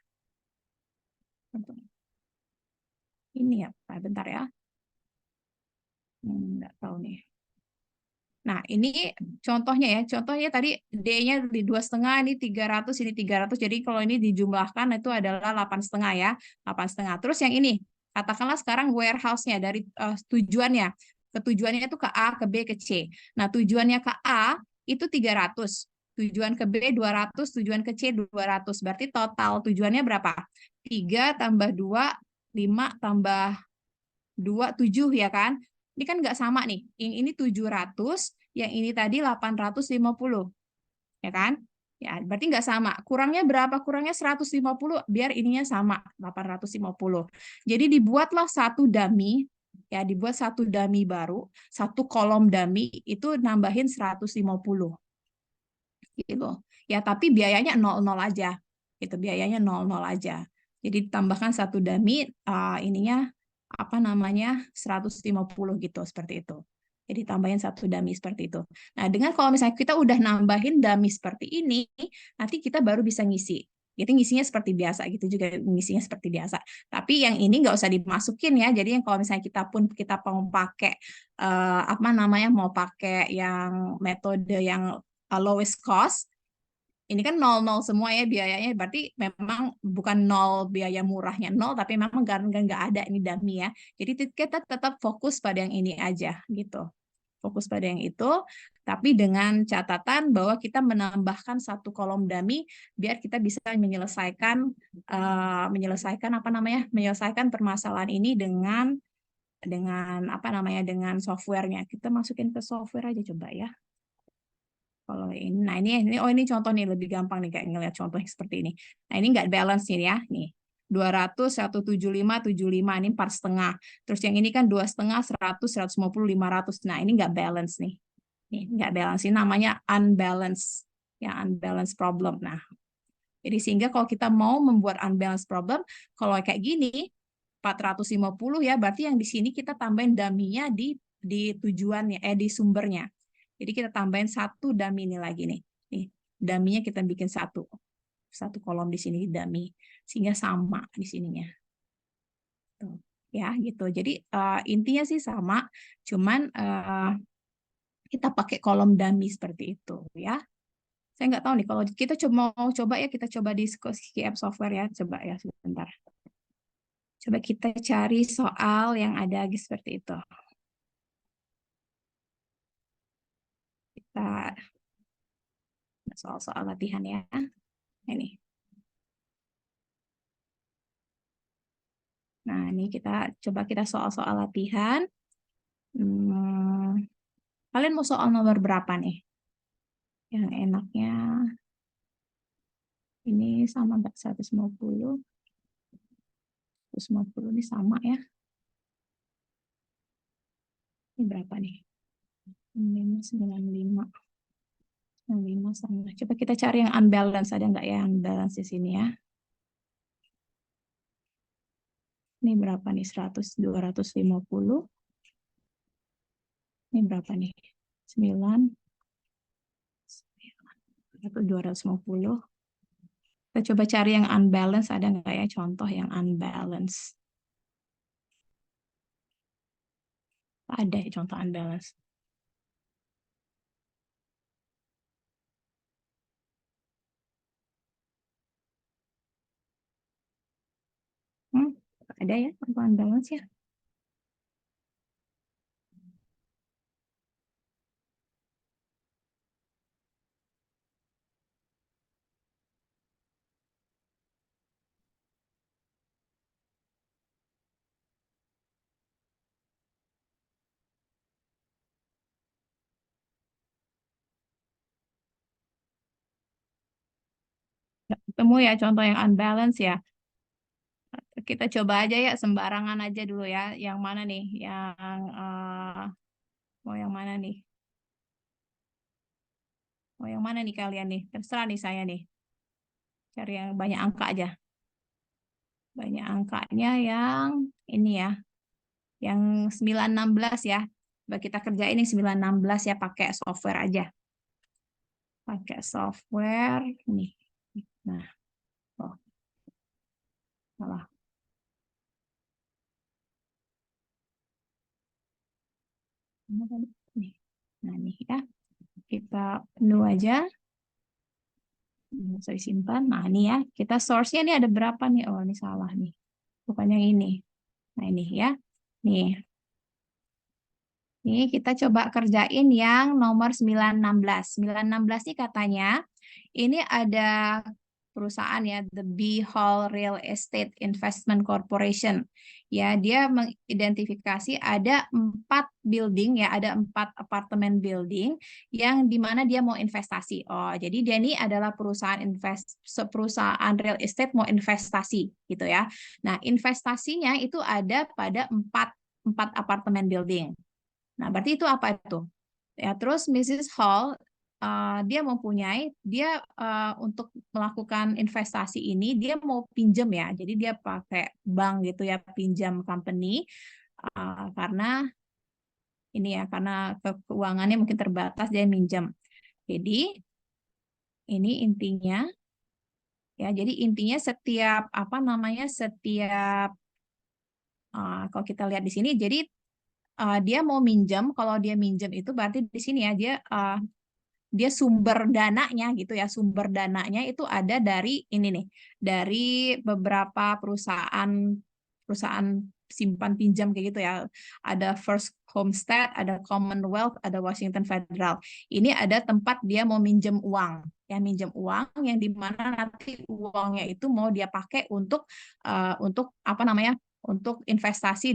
Ini ya Pak, bentar ya. Nggak tahu nih. Nah, ini contohnya ya. Contohnya tadi D-nya di 2,5, ini 300, ini 300. Jadi kalau ini dijumlahkan itu adalah 8,5 ya. 8,5. Terus yang ini, katakanlah sekarang warehouse-nya dari tujuannya. Ketujuannya itu ke A, ke B, ke C. Nah, tujuannya ke A itu 300. tujuan ke B 200, tujuan ke C 200. Berarti total tujuannya berapa? 3 tambah 2, 5 tambah 2, 7 ya kan? Ini kan nggak sama nih. Yang ini 700, yang ini tadi 850. Ya kan? Ya, berarti nggak sama. Kurangnya berapa? Kurangnya 150, biar ininya sama, 850. Jadi dibuatlah satu dummy, ya, dibuat satu dummy baru, satu kolom dummy, itu nambahin 150. Gitu. Ya, tapi biayanya 00 aja. Itu biayanya 00 aja. Jadi ditambahkan satu dummy, ininya apa namanya 150 gitu, seperti itu. Jadi tambahin satu dummy seperti itu. Nah, dengan kalau misalnya kita udah nambahin dummy seperti ini, nanti kita baru bisa ngisi. Jadi ngisinya seperti biasa gitu juga, ngisinya seperti biasa. Tapi yang ini nggak usah dimasukin ya. Jadi yang kalau misalnya kita mau pakai apa namanya, mau pakai yang metode yang lowest cost, ini kan 00 semua ya biayanya, berarti memang bukan 0 biaya murahnya 0, tapi memang nggak ada ini dummy ya. Jadi kita tetap fokus pada yang ini aja gitu. Fokus pada yang itu, tapi dengan catatan bahwa kita menambahkan satu kolom dummy biar kita bisa menyelesaikan apa namanya, menyelesaikan permasalahan ini dengan apa namanya, dengan softwarenya. Kita masukin ke software aja coba ya. Kalau ini, nah ini contoh nih, lebih gampang nih kayak ngeliat contoh seperti ini. Nah ini nggak balance nih ya, nih 200, 175, 75, ini 4,5. Terus yang ini kan 2,5, 100, 150, 500. Nah ini nggak balance nih. Nih nggak balance, ini namanya unbalance, ya unbalance problem. Nah, jadi sehingga kalau kita mau membuat unbalance problem, kalau kayak gini 450 ya, berarti yang di sini kita tambahin dummy-nya di tujuannya, di sumbernya. Jadi kita tambahin satu dummy ini lagi nih. Nih, dummy-nya kita bikin satu kolom di sini dummy, sehingga sama di sininya. Tuh, ya gitu. Jadi intinya sih sama, cuman kita pakai kolom dummy seperti itu ya. Saya nggak tahu nih kalau kita mau coba ya, kita coba di SkiApp software ya, coba ya sebentar. Coba kita cari soal yang ada seperti itu. Kita soal-soal latihan ya. Ini. Nah, ini kita soal-soal latihan. Kalian mau soal nomor berapa nih? Yang enaknya ini sama nggak 150? 150 ini sama ya. Ini berapa nih? 95. 95 sama. Coba kita cari yang unbalance, ada nggak ya unbalance di sini ya? Ini berapa nih? 100, 250. Ini berapa nih? 9. 250. Kita coba cari yang unbalance, ada nggak ya contoh yang unbalance? Ada ya contoh unbalance. Ada ya contoh unbalance ya? Nggak ketemu ya contoh yang unbalance ya? Kita coba aja ya, sembarangan aja dulu ya. Yang mana nih? Mau yang mana nih? Mau yang mana nih kalian nih? Terserah nih saya nih. Cari yang banyak angka aja. Banyak angkanya yang ini ya. Yang 916 ya. Coba kita kerjain ini 916 ya, pakai software aja. Pakai software nih. Nah. Oh. Salah. Nih. Nah, nih ya. Kita penuh aja. Bisa disimpan. Nah, ini ya. Kita source-nya ini ada berapa nih? Oh, ini salah nih. Bukan yang ini. Nah, ini ya. Nih. Ini kita coba kerjain yang nomor 916. 916 ini katanya, ini ada perusahaan ya, The B Hall Real Estate Investment Corporation. Ya, dia mengidentifikasi ada 4 building ya, ada 4 apartemen building yang di mana dia mau investasi. Oh, jadi dia ini adalah perusahaan perusahaan real estate mau investasi gitu ya. Nah, investasinya itu ada pada 4 apartemen building. Nah, berarti itu apa itu? Ya, terus Mrs. Hall dia mempunyai untuk melakukan investasi ini dia mau pinjam ya. Jadi dia pakai bank gitu ya, pinjam company karena ini ya karena keuangannya mungkin terbatas dia minjam. Jadi ini intinya ya. Jadi intinya setiap setiap kalau kita lihat di sini jadi dia mau minjam, kalau dia minjam itu berarti di sini ya dia sumber dananya gitu ya, sumber dananya itu ada dari ini nih, dari beberapa perusahaan simpan pinjam kayak gitu ya. Ada First Homestead, ada Commonwealth, ada Washington Federal. Ini ada tempat dia mau minjem uang, ya minjem uang yang dimana nanti uangnya itu mau dia pakai untuk untuk investasi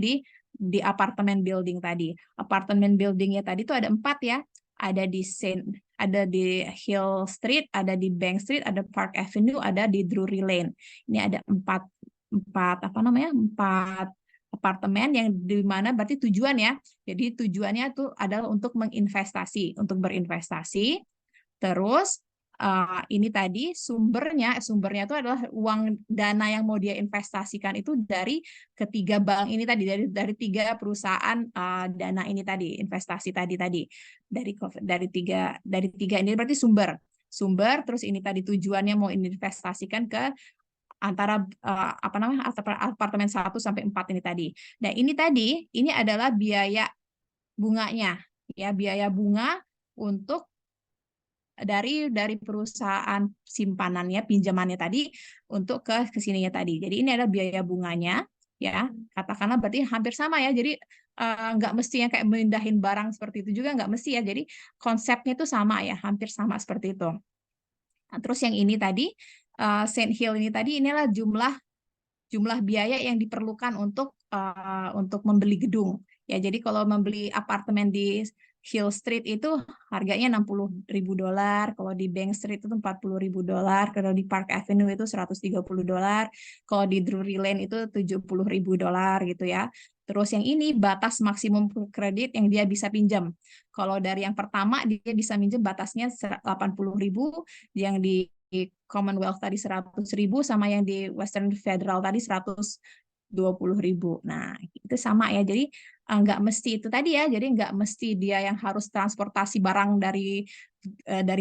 di apartemen building tadi. Apartemen buildingnya tadi itu ada 4 ya. Ada di Hill Street, ada di Bank Street, ada Park Avenue, ada di Drury Lane. Ini ada 4 apartemen yang di mana berarti tujuan ya. Jadi tujuannya itu adalah untuk untuk berinvestasi. Terus ini tadi sumbernya itu adalah uang dana yang mau dia investasikan itu dari ketiga bank ini tadi, dari 3 perusahaan dana ini tadi, investasi tadi dari tiga ini berarti sumber terus ini tadi tujuannya mau investasikan ke antara apartemen 1 sampai 4 ini tadi. Nah, ini adalah biaya bunganya ya, biaya bunga untuk dari perusahaan simpanannya, pinjamannya tadi untuk ke sininya tadi. Jadi ini ada biaya bunganya ya, katakanlah berarti hampir sama ya. Jadi nggak mesti yang kayak mindahin barang seperti itu juga nggak mesti ya. Jadi konsepnya itu sama ya, hampir sama seperti itu. Nah, terus yang ini tadi Saint Hill ini tadi inilah jumlah biaya yang diperlukan untuk membeli gedung. Ya, jadi kalau membeli apartemen di Hill Street itu harganya $60.000, kalau di Bank Street itu $40.000, kalau di Park Avenue itu $130, kalau di Drury Lane itu $70.000 gitu ya. Terus yang ini batas maksimum kredit yang dia bisa pinjam. Kalau dari yang pertama dia bisa pinjam batasnya $80.000, yang di Commonwealth tadi 100.000, sama yang di Western Federal tadi 120.000. Nah, itu sama ya. Jadi nggak mesti itu tadi ya. Jadi nggak mesti dia yang harus transportasi barang dari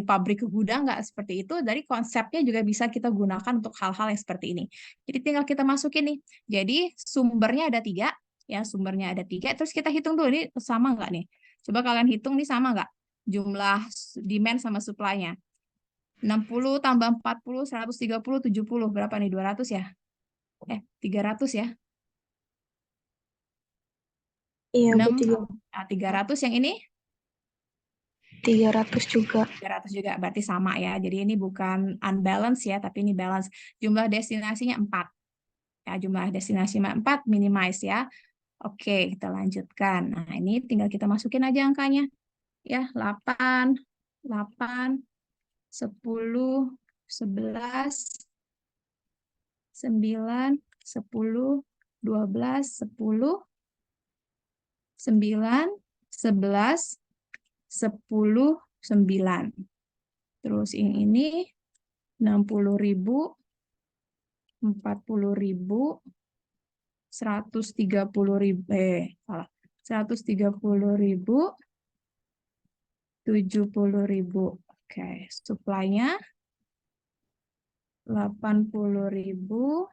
pabrik ke gudang, nggak seperti itu. Dari konsepnya juga bisa kita gunakan untuk hal-hal yang seperti ini. Jadi tinggal kita masukin nih. Jadi sumbernya ada 3 ya, sumbernya ada 3. Terus kita hitung dulu ini sama nggak nih? Coba kalian hitung nih sama nggak jumlah demand sama supply-nya. 60 tambah 40, 130, 70. Berapa nih? 200 ya? 300 ya? Iya, 6, Bu. 300 yang ini? 300 juga. 300 juga, berarti sama ya. Jadi ini bukan unbalance ya, tapi ini balance. Jumlah destinasinya 4. Ya, jumlah destinasinya 4, minimize ya. Oke, kita lanjutkan. Nah, ini tinggal kita masukin aja angkanya. Ya, 8, 10, 11, 9, 10, 12, 10, 9, 11, 10, 9. Terus ini 60.000, 40.000, 130.000, salah. 130.000, 70.000. Oke, supply-nya 80.000,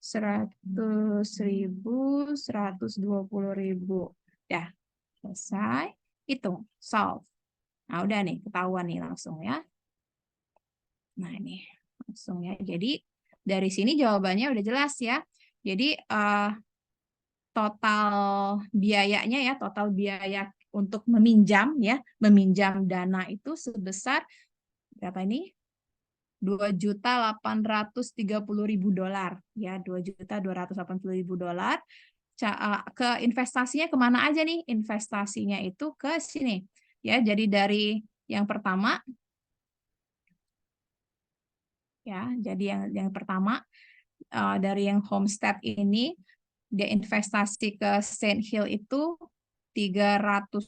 100.000, 120.000. Ya, selesai. Hitung, solve. Nah, udah nih, ketahuan nih langsung ya. Nah, ini langsung ya. Jadi, dari sini jawabannya udah jelas ya. Jadi, total biayanya ya, total biaya untuk meminjam ya, meminjam dana itu sebesar berapa ini? $2.830.000 ya, $2.280.000. Ke investasinya kemana aja nih? Investasinya itu ke sini ya. Jadi dari yang pertama ya, jadi yang pertama dari yang homestead ini dia investasi ke Saint Hill itu $300.000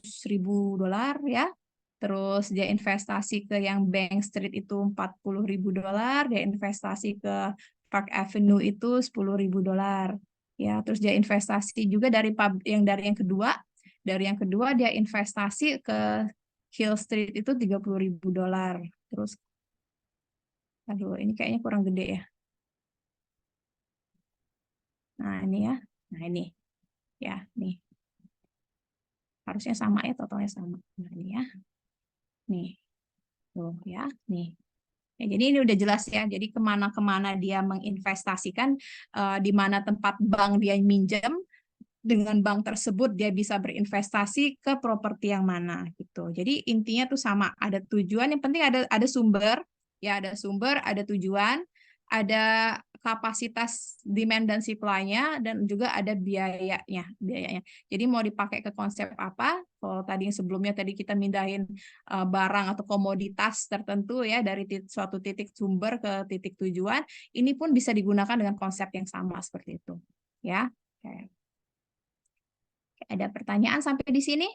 ya. Terus dia investasi ke yang Bank Street itu $40.000, dia investasi ke Park Avenue itu $10.000 ya. Terus dia investasi juga dari yang kedua, dia investasi ke Hill Street itu $30.000. Terus aduh ini kayaknya kurang gede ya. Nah, ini ya. Nah, ini. Ya, nih. Harusnya sama ya, totalnya sama. Nah, ini ya. Nih. Tuh, ya. Nih. Ya, jadi ini udah jelas ya. Jadi kemana-kemana dia menginvestasikan, di mana tempat bank dia minjem, dengan bank tersebut dia bisa berinvestasi ke properti yang mana gitu. Jadi intinya tuh sama, ada tujuan, yang penting ada sumber, ya ada sumber, ada tujuan, ada kapasitas demand dan supply-nya, dan juga ada biayanya. Jadi mau dipakai ke konsep apa? Kalau tadi yang sebelumnya tadi kita mindahin barang atau komoditas tertentu ya dari suatu titik sumber ke titik tujuan, ini pun bisa digunakan dengan konsep yang sama seperti itu. Ya. Oke. Ada pertanyaan sampai di sini?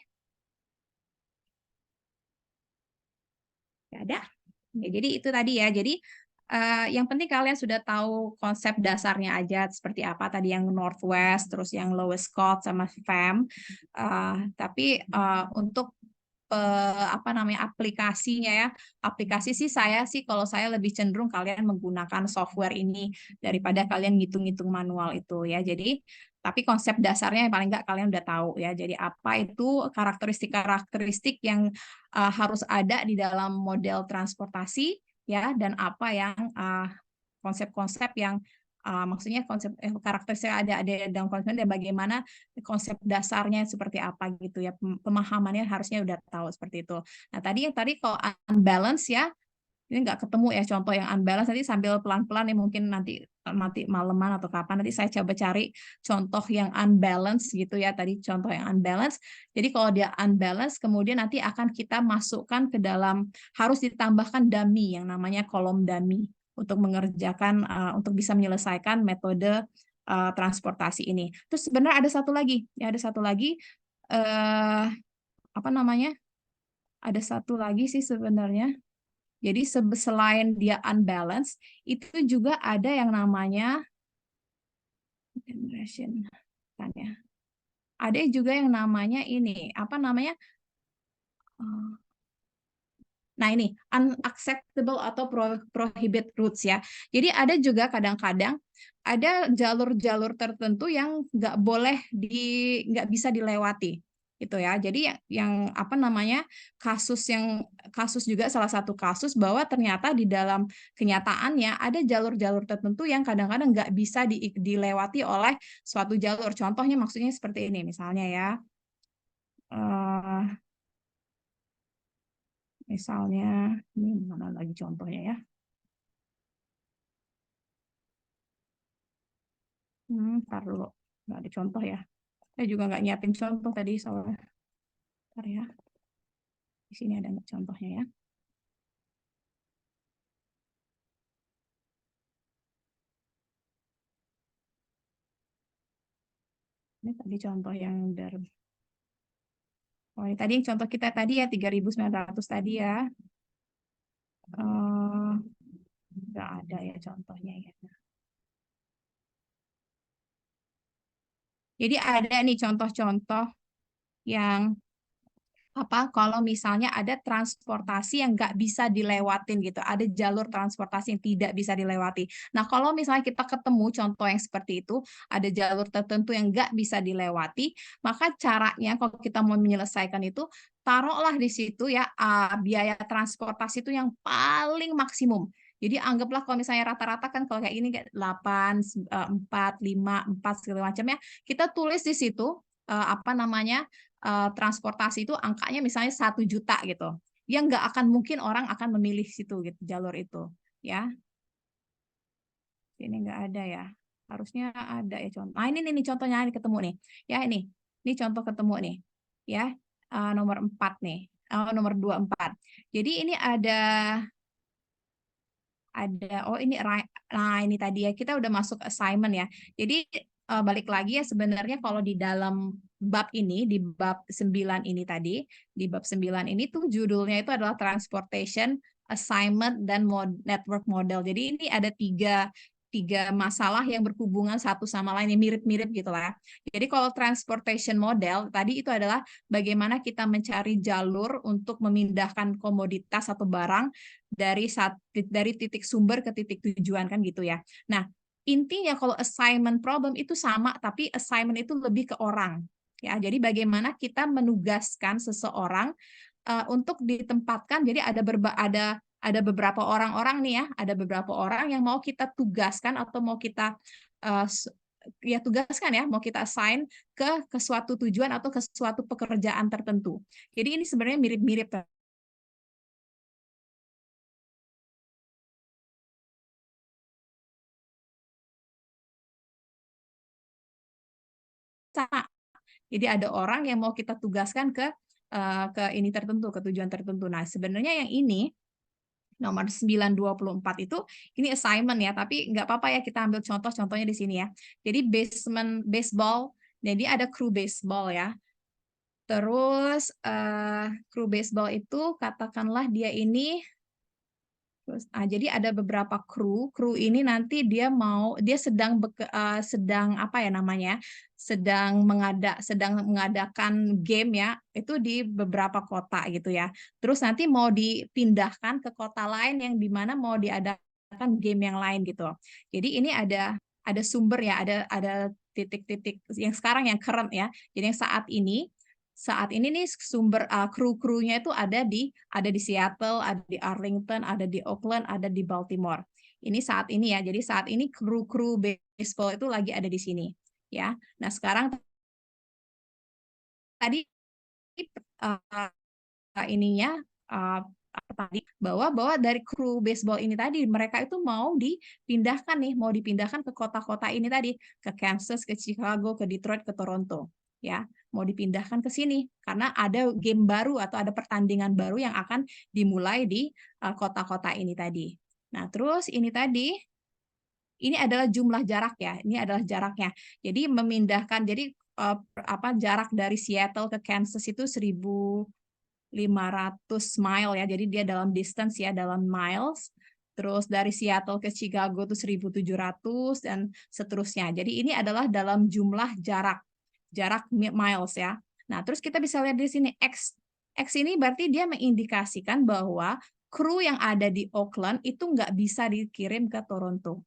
Tidak ada. Ya, jadi itu tadi ya. Jadi yang penting kalian sudah tahu konsep dasarnya aja seperti apa tadi yang Northwest, terus yang Lowest Cost sama FAM. Tapi untuk apa namanya aplikasinya ya, aplikasi sih kalau saya lebih cenderung kalian menggunakan software ini daripada kalian ngitung-ngitung manual itu ya. Jadi tapi konsep dasarnya yang paling nggak kalian udah tahu ya. Jadi apa itu karakteristik yang harus ada di dalam model transportasi ya, dan apa yang konsep-konsep yang maksudnya konsep karakteristik ada dalam konsep dan bagaimana konsep dasarnya seperti apa gitu ya, pemahamannya harusnya udah tahu seperti itu. Nah tadi kalau unbalance ya, ini nggak ketemu ya contoh yang unbalance, nanti sambil pelan-pelan nih mungkin nanti malaman atau kapan nanti saya coba cari contoh yang unbalance gitu ya, tadi contoh yang unbalance. Jadi kalau dia unbalance kemudian nanti akan kita masukkan ke dalam, harus ditambahkan dummy yang namanya kolom dummy untuk mengerjakan untuk bisa menyelesaikan metode transportasi ini. Terus sebenarnya ada satu lagi ya, apa namanya? Ada satu lagi sih sebenarnya. Jadi selain dia unbalance, itu juga ada yang namanya generation, kan ya. Ada juga yang namanya ini, apa namanya? Nah ini unacceptable atau prohibit routes ya. Jadi ada juga kadang-kadang ada jalur-jalur tertentu yang nggak bisa dilewati gitu ya. Jadi yang apa namanya kasus juga salah satu kasus bahwa ternyata di dalam kenyataannya ada jalur-jalur tertentu yang kadang-kadang nggak bisa dilewati oleh suatu jalur. Contohnya maksudnya seperti ini misalnya ya. Misalnya, ini mana lagi contohnya ya? Ntar dulu, nggak ada contoh ya. Saya juga nggak nyiapin contoh tadi soalnya. Ntar ya. Di sini ada contohnya ya. Ini tadi contoh yang dari. Oh, ini tadi yang contoh kita tadi ya 3.900 tadi ya. Nggak ada ya contohnya ya. Jadi ada nih contoh-contoh yang apa kalau misalnya ada transportasi yang nggak bisa dilewatin gitu, ada jalur transportasi yang tidak bisa dilewati. Nah kalau misalnya kita ketemu contoh yang seperti itu, ada jalur tertentu yang nggak bisa dilewati, maka caranya kalau kita mau menyelesaikan itu, taruhlah di situ ya biaya transportasi itu yang paling maksimum. Jadi anggaplah kalau misalnya rata-rata kan kalau kayak ini kayak 8, 4, 5, 4 segala macamnya, kita tulis di situ apa namanya transportasi itu angkanya misalnya 1 juta gitu. Ya nggak akan mungkin orang akan memilih situ gitu, jalur itu, ya. Ini nggak ada ya. Harusnya ada ya contoh. Nah, ini nih contohnya ini ketemu nih. Ya ini contoh ketemu nih. Ya, nomor 4 nih. Nomor 24. Jadi ini ada ini nah ini tadi ya kita udah masuk assignment ya. Jadi balik lagi ya sebenarnya kalau di dalam bab ini di bab 9 ini tadi, di bab 9 ini tuh judulnya itu adalah transportation assignment dan network model. Jadi ini ada tiga masalah yang berhubungan satu sama lain yang mirip-mirip gitu lah. Jadi kalau transportation model tadi itu adalah bagaimana kita mencari jalur untuk memindahkan komoditas atau barang dari titik sumber ke titik tujuan kan gitu ya. Nah, intinya kalau assignment problem itu sama tapi assignment itu lebih ke orang. Ya, jadi bagaimana kita menugaskan seseorang untuk ditempatkan. Jadi ada beberapa orang-orang nih ya, ada beberapa orang yang mau kita tugaskan atau mau kita tugaskan ya, mau kita assign ke suatu tujuan atau ke suatu pekerjaan tertentu. Jadi ini sebenarnya mirip-mirip sama. Jadi ada orang yang mau kita tugaskan ke ini tertentu, ke tujuan tertentu. Nah, sebenarnya yang ini nomor 924 itu ini assignment ya, tapi nggak apa-apa ya kita ambil contohnya di sini ya. Jadi baseball, jadi ada kru baseball ya. Terus kru baseball itu katakanlah dia ini jadi ada beberapa kru ini nanti dia sedang apa ya namanya, sedang mengadakan game ya, itu di beberapa kota gitu ya. Terus nanti mau dipindahkan ke kota lain yang dimana mau diadakan game yang lain gitu. Jadi ini ada sumber ya, ada titik-titik yang sekarang yang current ya. Jadi yang saat ini nih sumber kru-krunya itu ada di Seattle, ada di Arlington, ada di Oakland, ada di Baltimore. Ini saat ini ya. Jadi saat ini kru baseball itu lagi ada di sini ya. Nah, sekarang tadi ininya tadi bahwa dari kru baseball ini tadi mereka itu mau dipindahkan ke kota-kota ini tadi, ke Kansas, ke Chicago, ke Detroit, ke Toronto ya, mau dipindahkan ke sini karena ada game baru atau ada pertandingan baru yang akan dimulai di kota-kota ini tadi. Nah, terus ini tadi ini adalah jumlah jarak ya, ini adalah jaraknya. Jadi memindahkan jarak dari Seattle ke Kansas itu 1.500 mile ya, jadi dia dalam distance ya, dalam miles. Terus dari Seattle ke Chicago itu 1.700 dan seterusnya. Jadi ini adalah dalam jumlah jarak miles ya. Nah, terus kita bisa lihat di sini X ini berarti dia mengindikasikan bahwa kru yang ada di Oakland itu nggak bisa dikirim ke Toronto.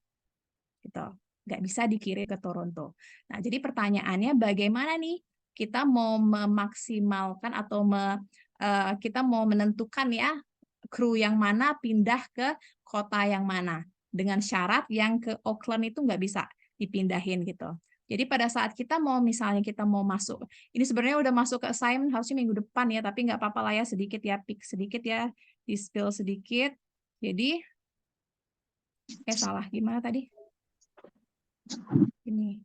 Gitu. Nggak bisa dikirim ke Toronto. Nah, jadi pertanyaannya bagaimana nih kita mau memaksimalkan atau kita mau menentukan ya kru yang mana pindah ke kota yang mana dengan syarat yang ke Oakland itu nggak bisa dipindahin gitu. Jadi pada saat misalnya kita mau masuk, ini sebenarnya udah masuk ke assignment harusnya minggu depan ya, tapi nggak apa-apa lah ya, sedikit ya, pick sedikit ya, di spill sedikit. Jadi, salah, gimana tadi? Ini.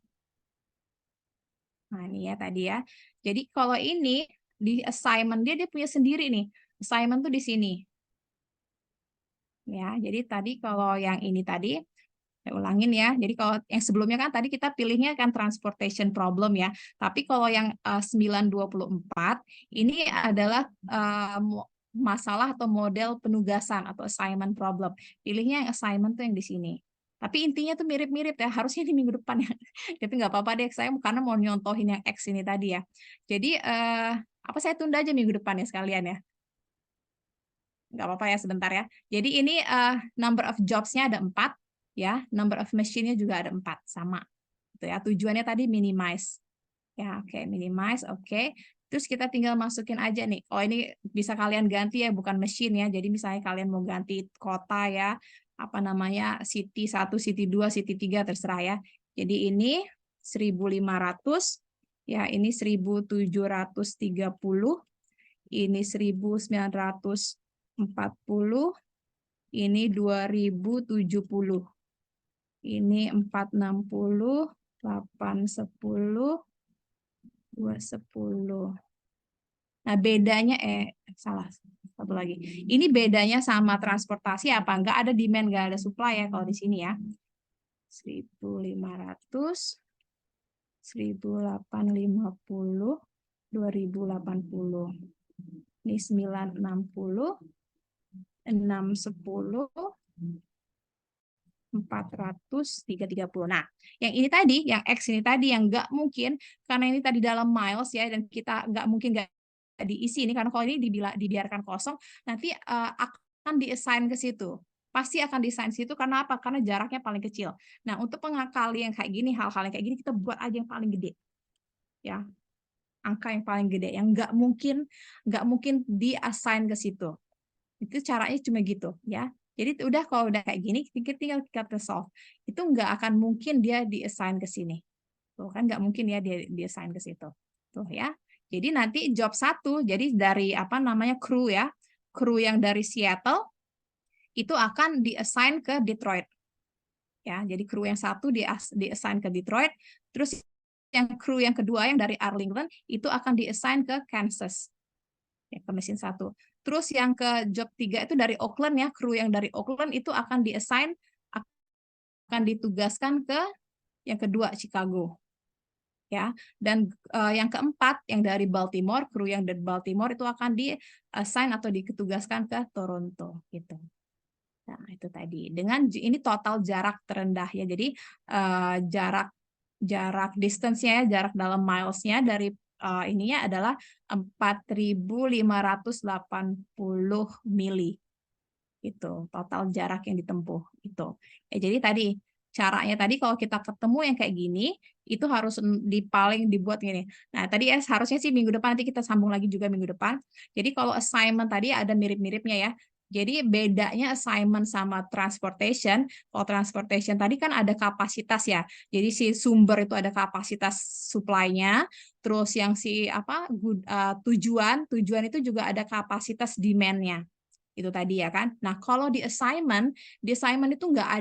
Nah, ini ya tadi ya. Jadi kalau ini, di assignment dia punya sendiri nih. Assignment tuh di sini. Ya, jadi tadi kalau yang ini tadi, saya ulangin ya. Jadi kalau yang sebelumnya kan tadi kita pilihnya kan transportation problem ya. Tapi kalau yang 924 ini adalah masalah atau model penugasan atau assignment problem. Pilihnya yang assignment tuh yang di sini. Tapi intinya tuh mirip-mirip ya. Harusnya di minggu depan ya. Tapi nggak apa-apa deh, saya karena mau nyontohin yang X ini tadi ya. Jadi saya tunda aja minggu depan ya sekalian ya. Nggak apa-apa ya sebentar ya. Jadi ini number of jobs-nya ada 4. Ya, number of machine-nya juga ada 4 sama. Gitu ya. Tujuannya tadi minimize. Ya, oke, minimize, oke. Terus kita tinggal masukin aja nih. Oh, ini bisa kalian ganti ya, bukan machine ya. Jadi misalnya kalian mau ganti kota ya, apa namanya City 1, City 2, City 3 terserah ya. Jadi ini 1.500, ya ini 1.730, ini 1.940, ini 2.070, ini 460, 810, 210. Nah, bedanya salah satu lagi. Ini bedanya sama transportasi apa? Enggak ada demand, enggak ada supply ya kalau di sini ya. 1.500, 1.850, 2.080. Ini 960, 610, 400, 330. Nah, yang ini tadi, yang X ini tadi yang enggak mungkin, karena ini tadi dalam miles ya, dan kita enggak mungkin enggak diisi ini, karena kalau ini dibiarkan kosong, nanti akan diassign ke situ. Pasti akan diassign situ, karena apa? Karena jaraknya paling kecil. Nah, untuk mengakali yang kayak gini, hal-hal yang kayak gini, kita buat aja yang paling gede. Ya, angka yang paling gede, yang nggak mungkin diassign ke situ. Itu caranya cuma gitu, ya. Jadi udah kalau udah kayak gini, tinggal kita solve. Itu nggak akan mungkin dia diassign ke sini. Tuh kan nggak mungkin ya dia diassign ke situ. Tuh ya. Jadi nanti job 1, jadi dari apa namanya kru ya, kru yang dari Seattle itu akan diassign ke Detroit. Ya, jadi kru yang 1 diassign ke Detroit, terus yang kru yang kedua yang dari Arlington itu akan diassign ke Kansas. Ya, ke mesin 1. Terus yang ke job 3 itu dari Oakland ya, kru yang dari Oakland itu akan diassign, akan ditugaskan ke yang kedua Chicago. Ya, dan yang keempat yang dari Baltimore, kru yang dari Baltimore itu akan di-assign atau ditugaskan ke Toronto gitu. Nah, itu tadi. Dengan ini total jarak terendah ya. Jadi jarak distance-nya ya, jarak dalam miles-nya dari ininya adalah 4.580 mili. Itu total jarak yang ditempuh itu. Ya, jadi tadi caranya tadi kalau kita ketemu yang kayak gini itu harus paling dibuat gini. Nah, tadi ya harusnya sih minggu depan, nanti kita sambung lagi juga minggu depan. Jadi kalau assignment tadi ada mirip-miripnya ya. Jadi bedanya assignment sama transportation, kalau transportation tadi kan ada kapasitas ya. Jadi si sumber itu ada kapasitas supply-nya, terus yang si apa tujuan itu juga ada kapasitas demand-nya. Itu tadi ya kan. Nah, kalau di assignment itu nggak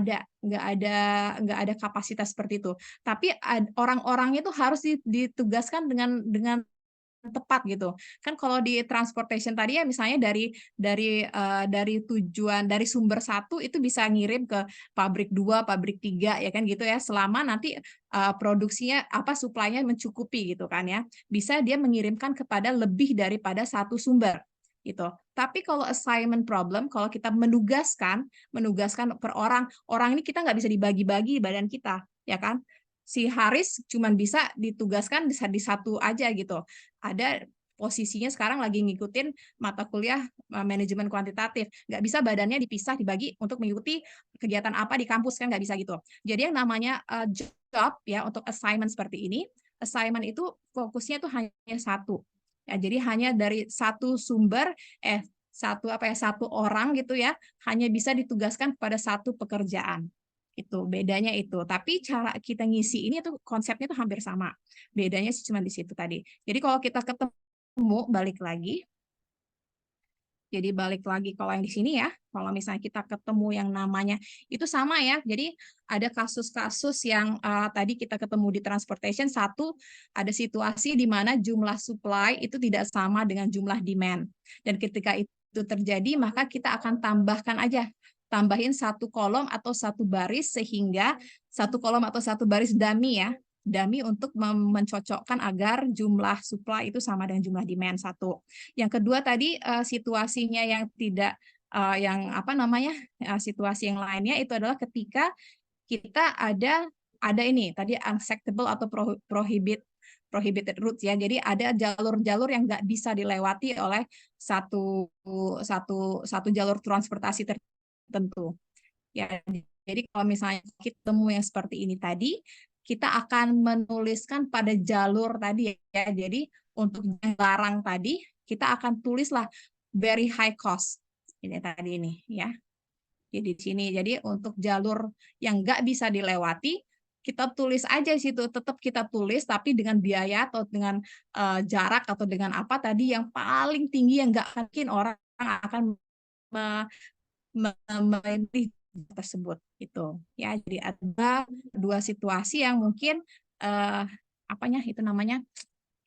ada kapasitas seperti itu. Tapi orang-orangnya itu harus ditugaskan dengan tepat gitu. Kan kalau di transportation tadi ya misalnya dari tujuan dari sumber 1 itu bisa ngirim ke pabrik 2, pabrik 3 ya kan gitu ya. Selama nanti produksinya supply-nya mencukupi gitu kan ya. Bisa dia mengirimkan kepada lebih daripada satu sumber gitu. Tapi kalau assignment problem, kalau kita menugaskan per orang ini kita nggak bisa dibagi-bagi badan kita, ya kan? Si Haris cuman bisa ditugaskan di satu aja gitu. Ada posisinya sekarang lagi ngikutin mata kuliah manajemen kuantitatif. Nggak bisa badannya dipisah, dibagi untuk mengikuti kegiatan apa di kampus, kan nggak bisa gitu. Jadi yang namanya job ya untuk assignment seperti ini, assignment itu fokusnya tuh hanya satu. Ya, jadi hanya dari satu sumber, satu orang gitu ya, hanya bisa ditugaskan kepada satu pekerjaan. Itu bedanya itu. Tapi cara kita ngisi ini tuh konsepnya tuh hampir sama. Bedanya sih cuma di situ tadi. Jadi kalau kita ketemu balik lagi. Jadi balik lagi kalau yang di sini ya, kalau misalnya kita ketemu yang namanya itu sama ya. Jadi ada kasus-kasus yang tadi kita ketemu di transportation, satu ada situasi di mana jumlah supply itu tidak sama dengan jumlah demand. Dan ketika itu terjadi, maka kita akan tambahin satu kolom atau satu baris sehingga satu kolom atau satu baris dummy ya. Dummy untuk mencocokkan agar jumlah supply itu sama dengan jumlah demand satu. Yang kedua tadi situasinya yang tidak situasi yang lainnya itu adalah ketika kita ada ini tadi unacceptable atau prohibited routes ya. Jadi ada jalur-jalur yang nggak bisa dilewati oleh satu jalur transportasi tertentu. Ya, jadi kalau misalnya kita temu yang seperti ini tadi, kita akan menuliskan pada jalur tadi ya. Jadi untuk barang tadi kita akan tulislah very high cost ini tadi ini ya. Jadi di sini. Jadi untuk jalur yang nggak bisa dilewati, kita tulis aja di situ. Tetap kita tulis, tapi dengan biaya atau dengan jarak atau dengan apa tadi yang paling tinggi yang nggak mungkin orang akan memilih tersebut itu ya. Jadi ada dua situasi yang mungkin apanya itu namanya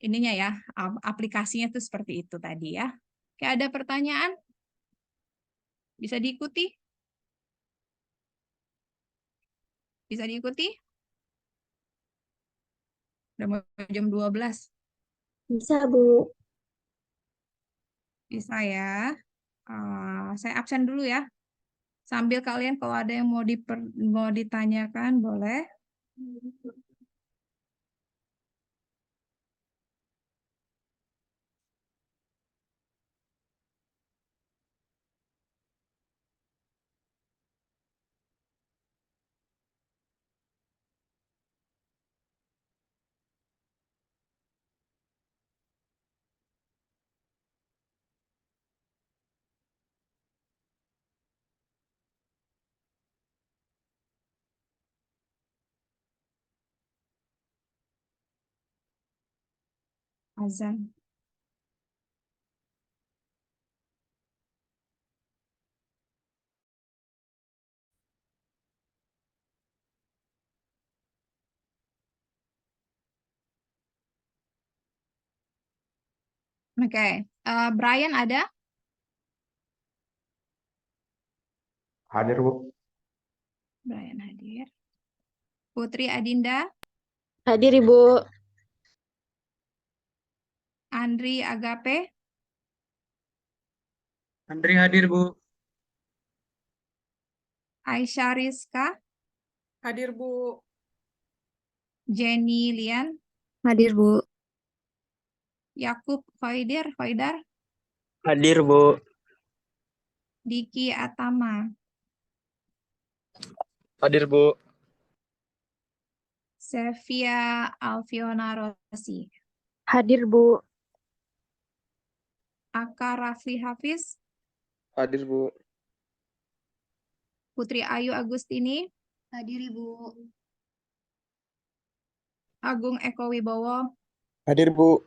ininya ya, aplikasinya itu seperti itu tadi ya. Oke, ada pertanyaan? Bisa diikuti? Bisa diikuti? Udah mau jam 12. Bisa, Bu. Bisa ya. Saya absen dulu ya. Sambil kalian kalau ada yang mau ditanyakan boleh. Azan. Oke. Brian ada? Hadir, Bu. Brian hadir. Putri Adinda, Hadir, Ibu. Andri Agape, Andri hadir, Bu. Aisyah Rizka, Hadir, Bu. Jenny Lian, Hadir, Bu. Yakub Hoidar, Hadir, Bu. Diki Atama, Hadir, Bu. Sevia Alfiona Rossi, Hadir, Bu. Aka Rafli Hafiz, Hadir, Bu. Putri Ayu Agustini, Hadir, Ibu. Agung Eko Wibowo, Hadir, Bu.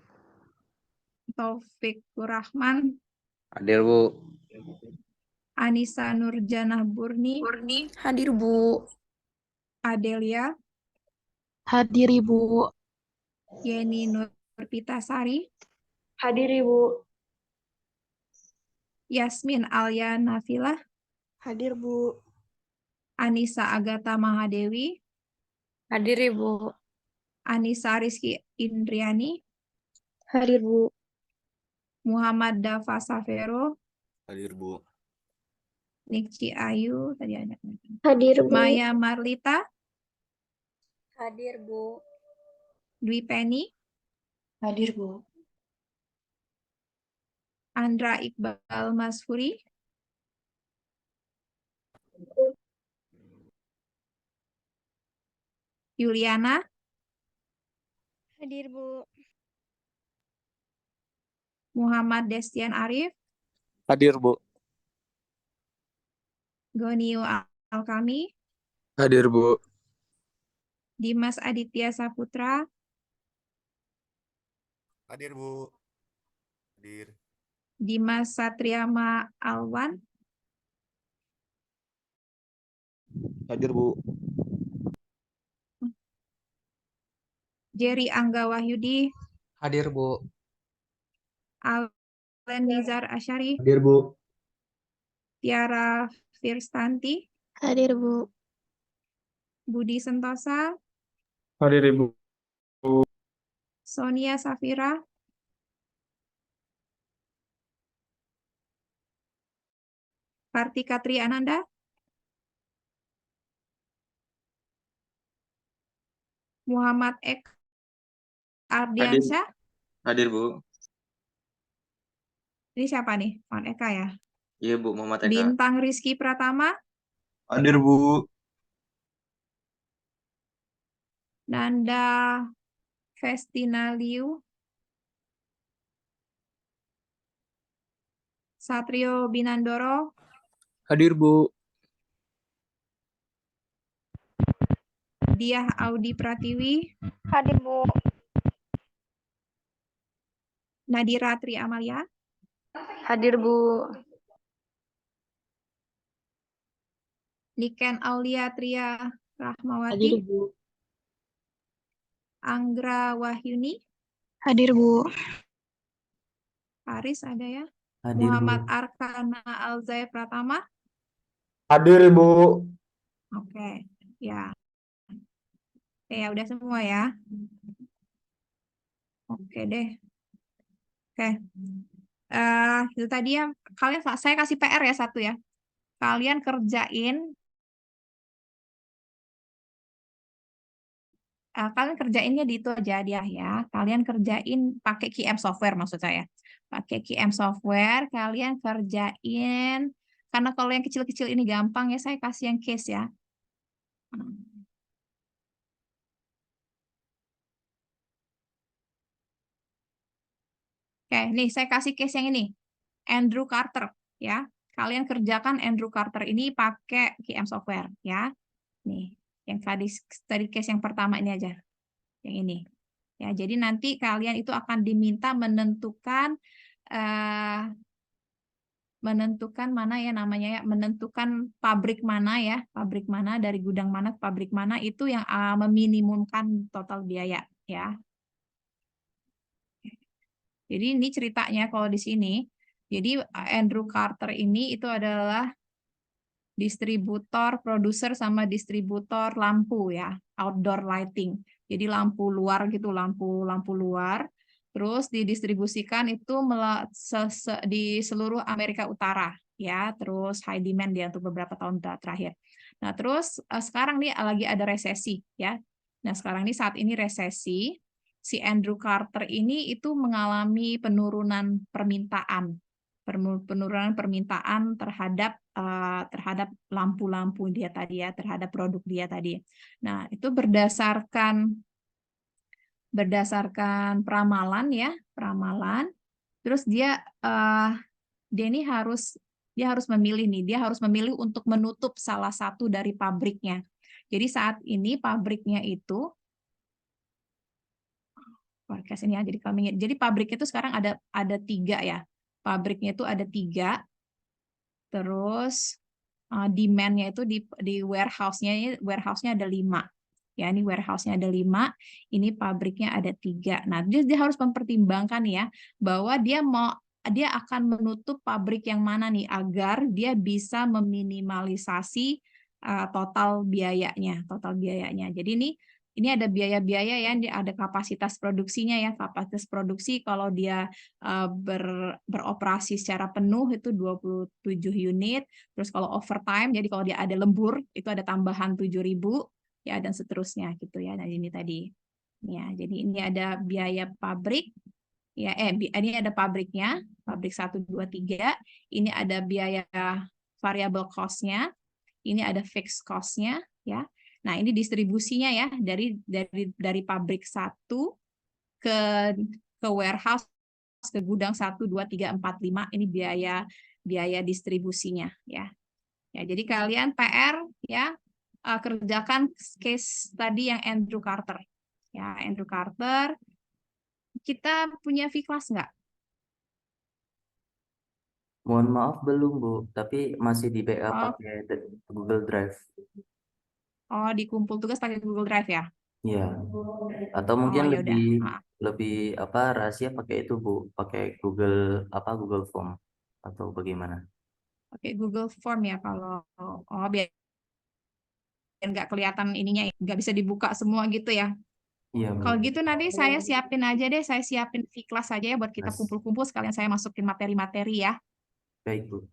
Taufik Rahman, Hadir, Bu. Anissa Nurjanah Burni, Hadir, Bu. Adelia, Hadir, Ibu. Yeni Nurpitasari, Hadir, Ibu. Yasmin Alia Nafilah, Hadir, Bu. Anissa Agatha Mahadewi, Hadir, Ibu. Anissa Rizky Indriani, Hadir, Bu. Muhammad Dafa Safero, Hadir, Bu. Nikci Ayu, tadi ada Hadir, Bu. Maya Marlita, Hadir, Bu. Dwi Penny, Hadir, Bu. Andra Iqbal Masfuri, Yuliana, Hadir, Bu. Muhammad Destian Arif, Hadir, Bu. Goniu Alkami, Hadir, Bu. Dimas Aditya Saputra, Hadir, Bu. Hadir. Dimas Satriama Alwan, Hadir, Bu. Jerry Angga Wahyudi, Hadir, Bu. Allen Nizar Asyari, Hadir, Bu. Tiara Firstanti, Hadir, Bu. Budi Sentosa, Hadir, Ibu. Sonia Safira, Kartika Triananda, Muhammad Ek Ardiansyah, Hadir, Bu. ini siapa nih? Muhammad Eka ya. Iya, Bu. Muhammad Eka. Bintang Rizky Pratama, Hadir, Bu. Nanda Festina Liu, Satrio Binandoro, Hadir, Bu. Diah Audi Pratiwi, Hadir, Bu. Nadira Tri Amalia, Hadir, Bu. Niken Aulia Tria Hadir, Rahmawati, Bu. Anggra Wahyuni, Hadir, Bu. Haris ada ya, Hadir, Bu. Muhammad Arkana Alzai Pratama. Hadir, Ibu. Oke, ya. Oke, ya udah semua ya. Oke deh. Oke. Itu tadi ya, saya kasih PR ya satu ya. Kalian kerjainnya di itu aja dia ya. Kalian kerjain pakai QM software maksud saya. Pakai QM software, kalian kerjain. Karena kalau yang kecil-kecil ini gampang ya, saya kasih yang case ya. Oke, nih saya kasih case yang ini. Andrew Carter ya. Kalian kerjakan Andrew Carter ini pakai QM software ya. Nih, yang tadi case yang pertama ini aja. Yang ini. Ya, jadi nanti kalian itu akan diminta menentukan mana ya namanya ya, menentukan pabrik mana ya, pabrik mana dari gudang mana ke pabrik mana itu yang meminimumkan total biaya ya. Jadi ini ceritanya kalau di sini. Jadi Andrew Carter ini itu adalah distributor, produser sama distributor lampu ya, outdoor lighting. Jadi lampu luar gitu, lampu luar. Terus didistribusikan itu di seluruh Amerika Utara ya, terus high demand dia untuk beberapa tahun terakhir. Nah, terus sekarang nih lagi ada resesi ya. Nah, sekarang ini saat ini resesi, si Andrew Carter ini itu mengalami penurunan permintaan terhadap lampu-lampu dia tadi ya, terhadap produk dia tadi. Nah, itu berdasarkan peramalan ya, peramalan. Terus dia ini harus memilih nih, dia harus memilih untuk menutup salah satu dari pabriknya. Jadi saat ini pabriknya itu forecast ini ya, jadi pabriknya itu sekarang ada 3 ya. Pabriknya itu ada 3. Terus demand-nya itu di warehouse-nya ada 5. Ya, ini warehouse-nya ada 5, ini pabriknya ada 3. Nah, dia harus mempertimbangkan ya bahwa dia akan menutup pabrik yang mana nih agar dia bisa meminimalisasi total biayanya. Jadi ini ada biaya-biaya ya, ada kapasitas produksinya ya. Kapasitas produksi kalau dia beroperasi secara penuh itu 27 unit. Terus kalau overtime, jadi kalau dia ada lembur itu ada tambahan 7.000 ya, dan seterusnya gitu ya. Nah, ini tadi. Ya, jadi ini ada biaya pabrik. Ya, ini ada pabriknya, pabrik 1, 2, 3. Ini ada biaya variable cost-nya. Ini ada fixed cost-nya ya. Nah, ini distribusinya ya dari pabrik 1 ke warehouse, ke gudang 1, 2, 3, 4, 5. Ini biaya distribusinya ya. Ya, jadi kalian PR ya kerjakan case tadi yang Andrew Carter. Ya, Andrew Carter. Kita punya V-Class nggak? Mohon maaf belum, Bu, tapi masih di backup Oh, pakai Google Drive. oh, dikumpul tugas pakai Google Drive ya? Iya. Atau Oh, mungkin ya udah. lebih rahasia pakai itu, Bu, pakai Google Form atau bagaimana? Pakai Google Form ya kalau biar nggak kelihatan ininya, nggak bisa dibuka semua gitu ya. Iya, Bu. Kalau gitu nanti saya siapin aja deh, saya siapin V-Class aja ya buat kita Mas. kumpul-kumpul, sekalian saya masukin materi-materi ya. Baik, Bu.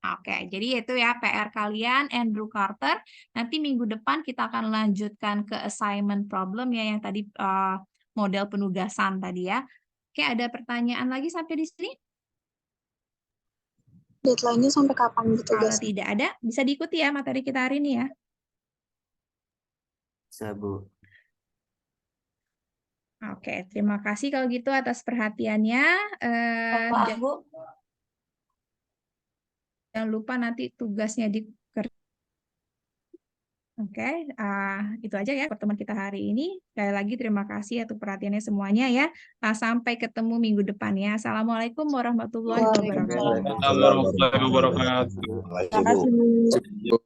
Oke, jadi itu ya PR kalian, Andrew Carter. Nanti minggu depan kita akan lanjutkan ke assignment problem ya, yang tadi model penugasan tadi ya. Oke, ada pertanyaan lagi sampai di sini? Deadline-nya sampai kapan gitu, Kalau guys? tidak ada, bisa diikuti ya materi kita hari ini ya. Bisa, Bu. Oke, terima kasih kalau gitu atas perhatiannya. Maaf, Bu. Jangan lupa nanti tugasnya di. Oke, itu aja ya pertemuan kita hari ini. Sekali lagi terima kasih atas perhatiannya semuanya ya. Sampai ketemu minggu depan ya. Assalamualaikum warahmatullahi wabarakatuh. Waalaikumsalam. Waalaikumsalam warahmatullahi wabarakatuh. Terima kasih, Bu.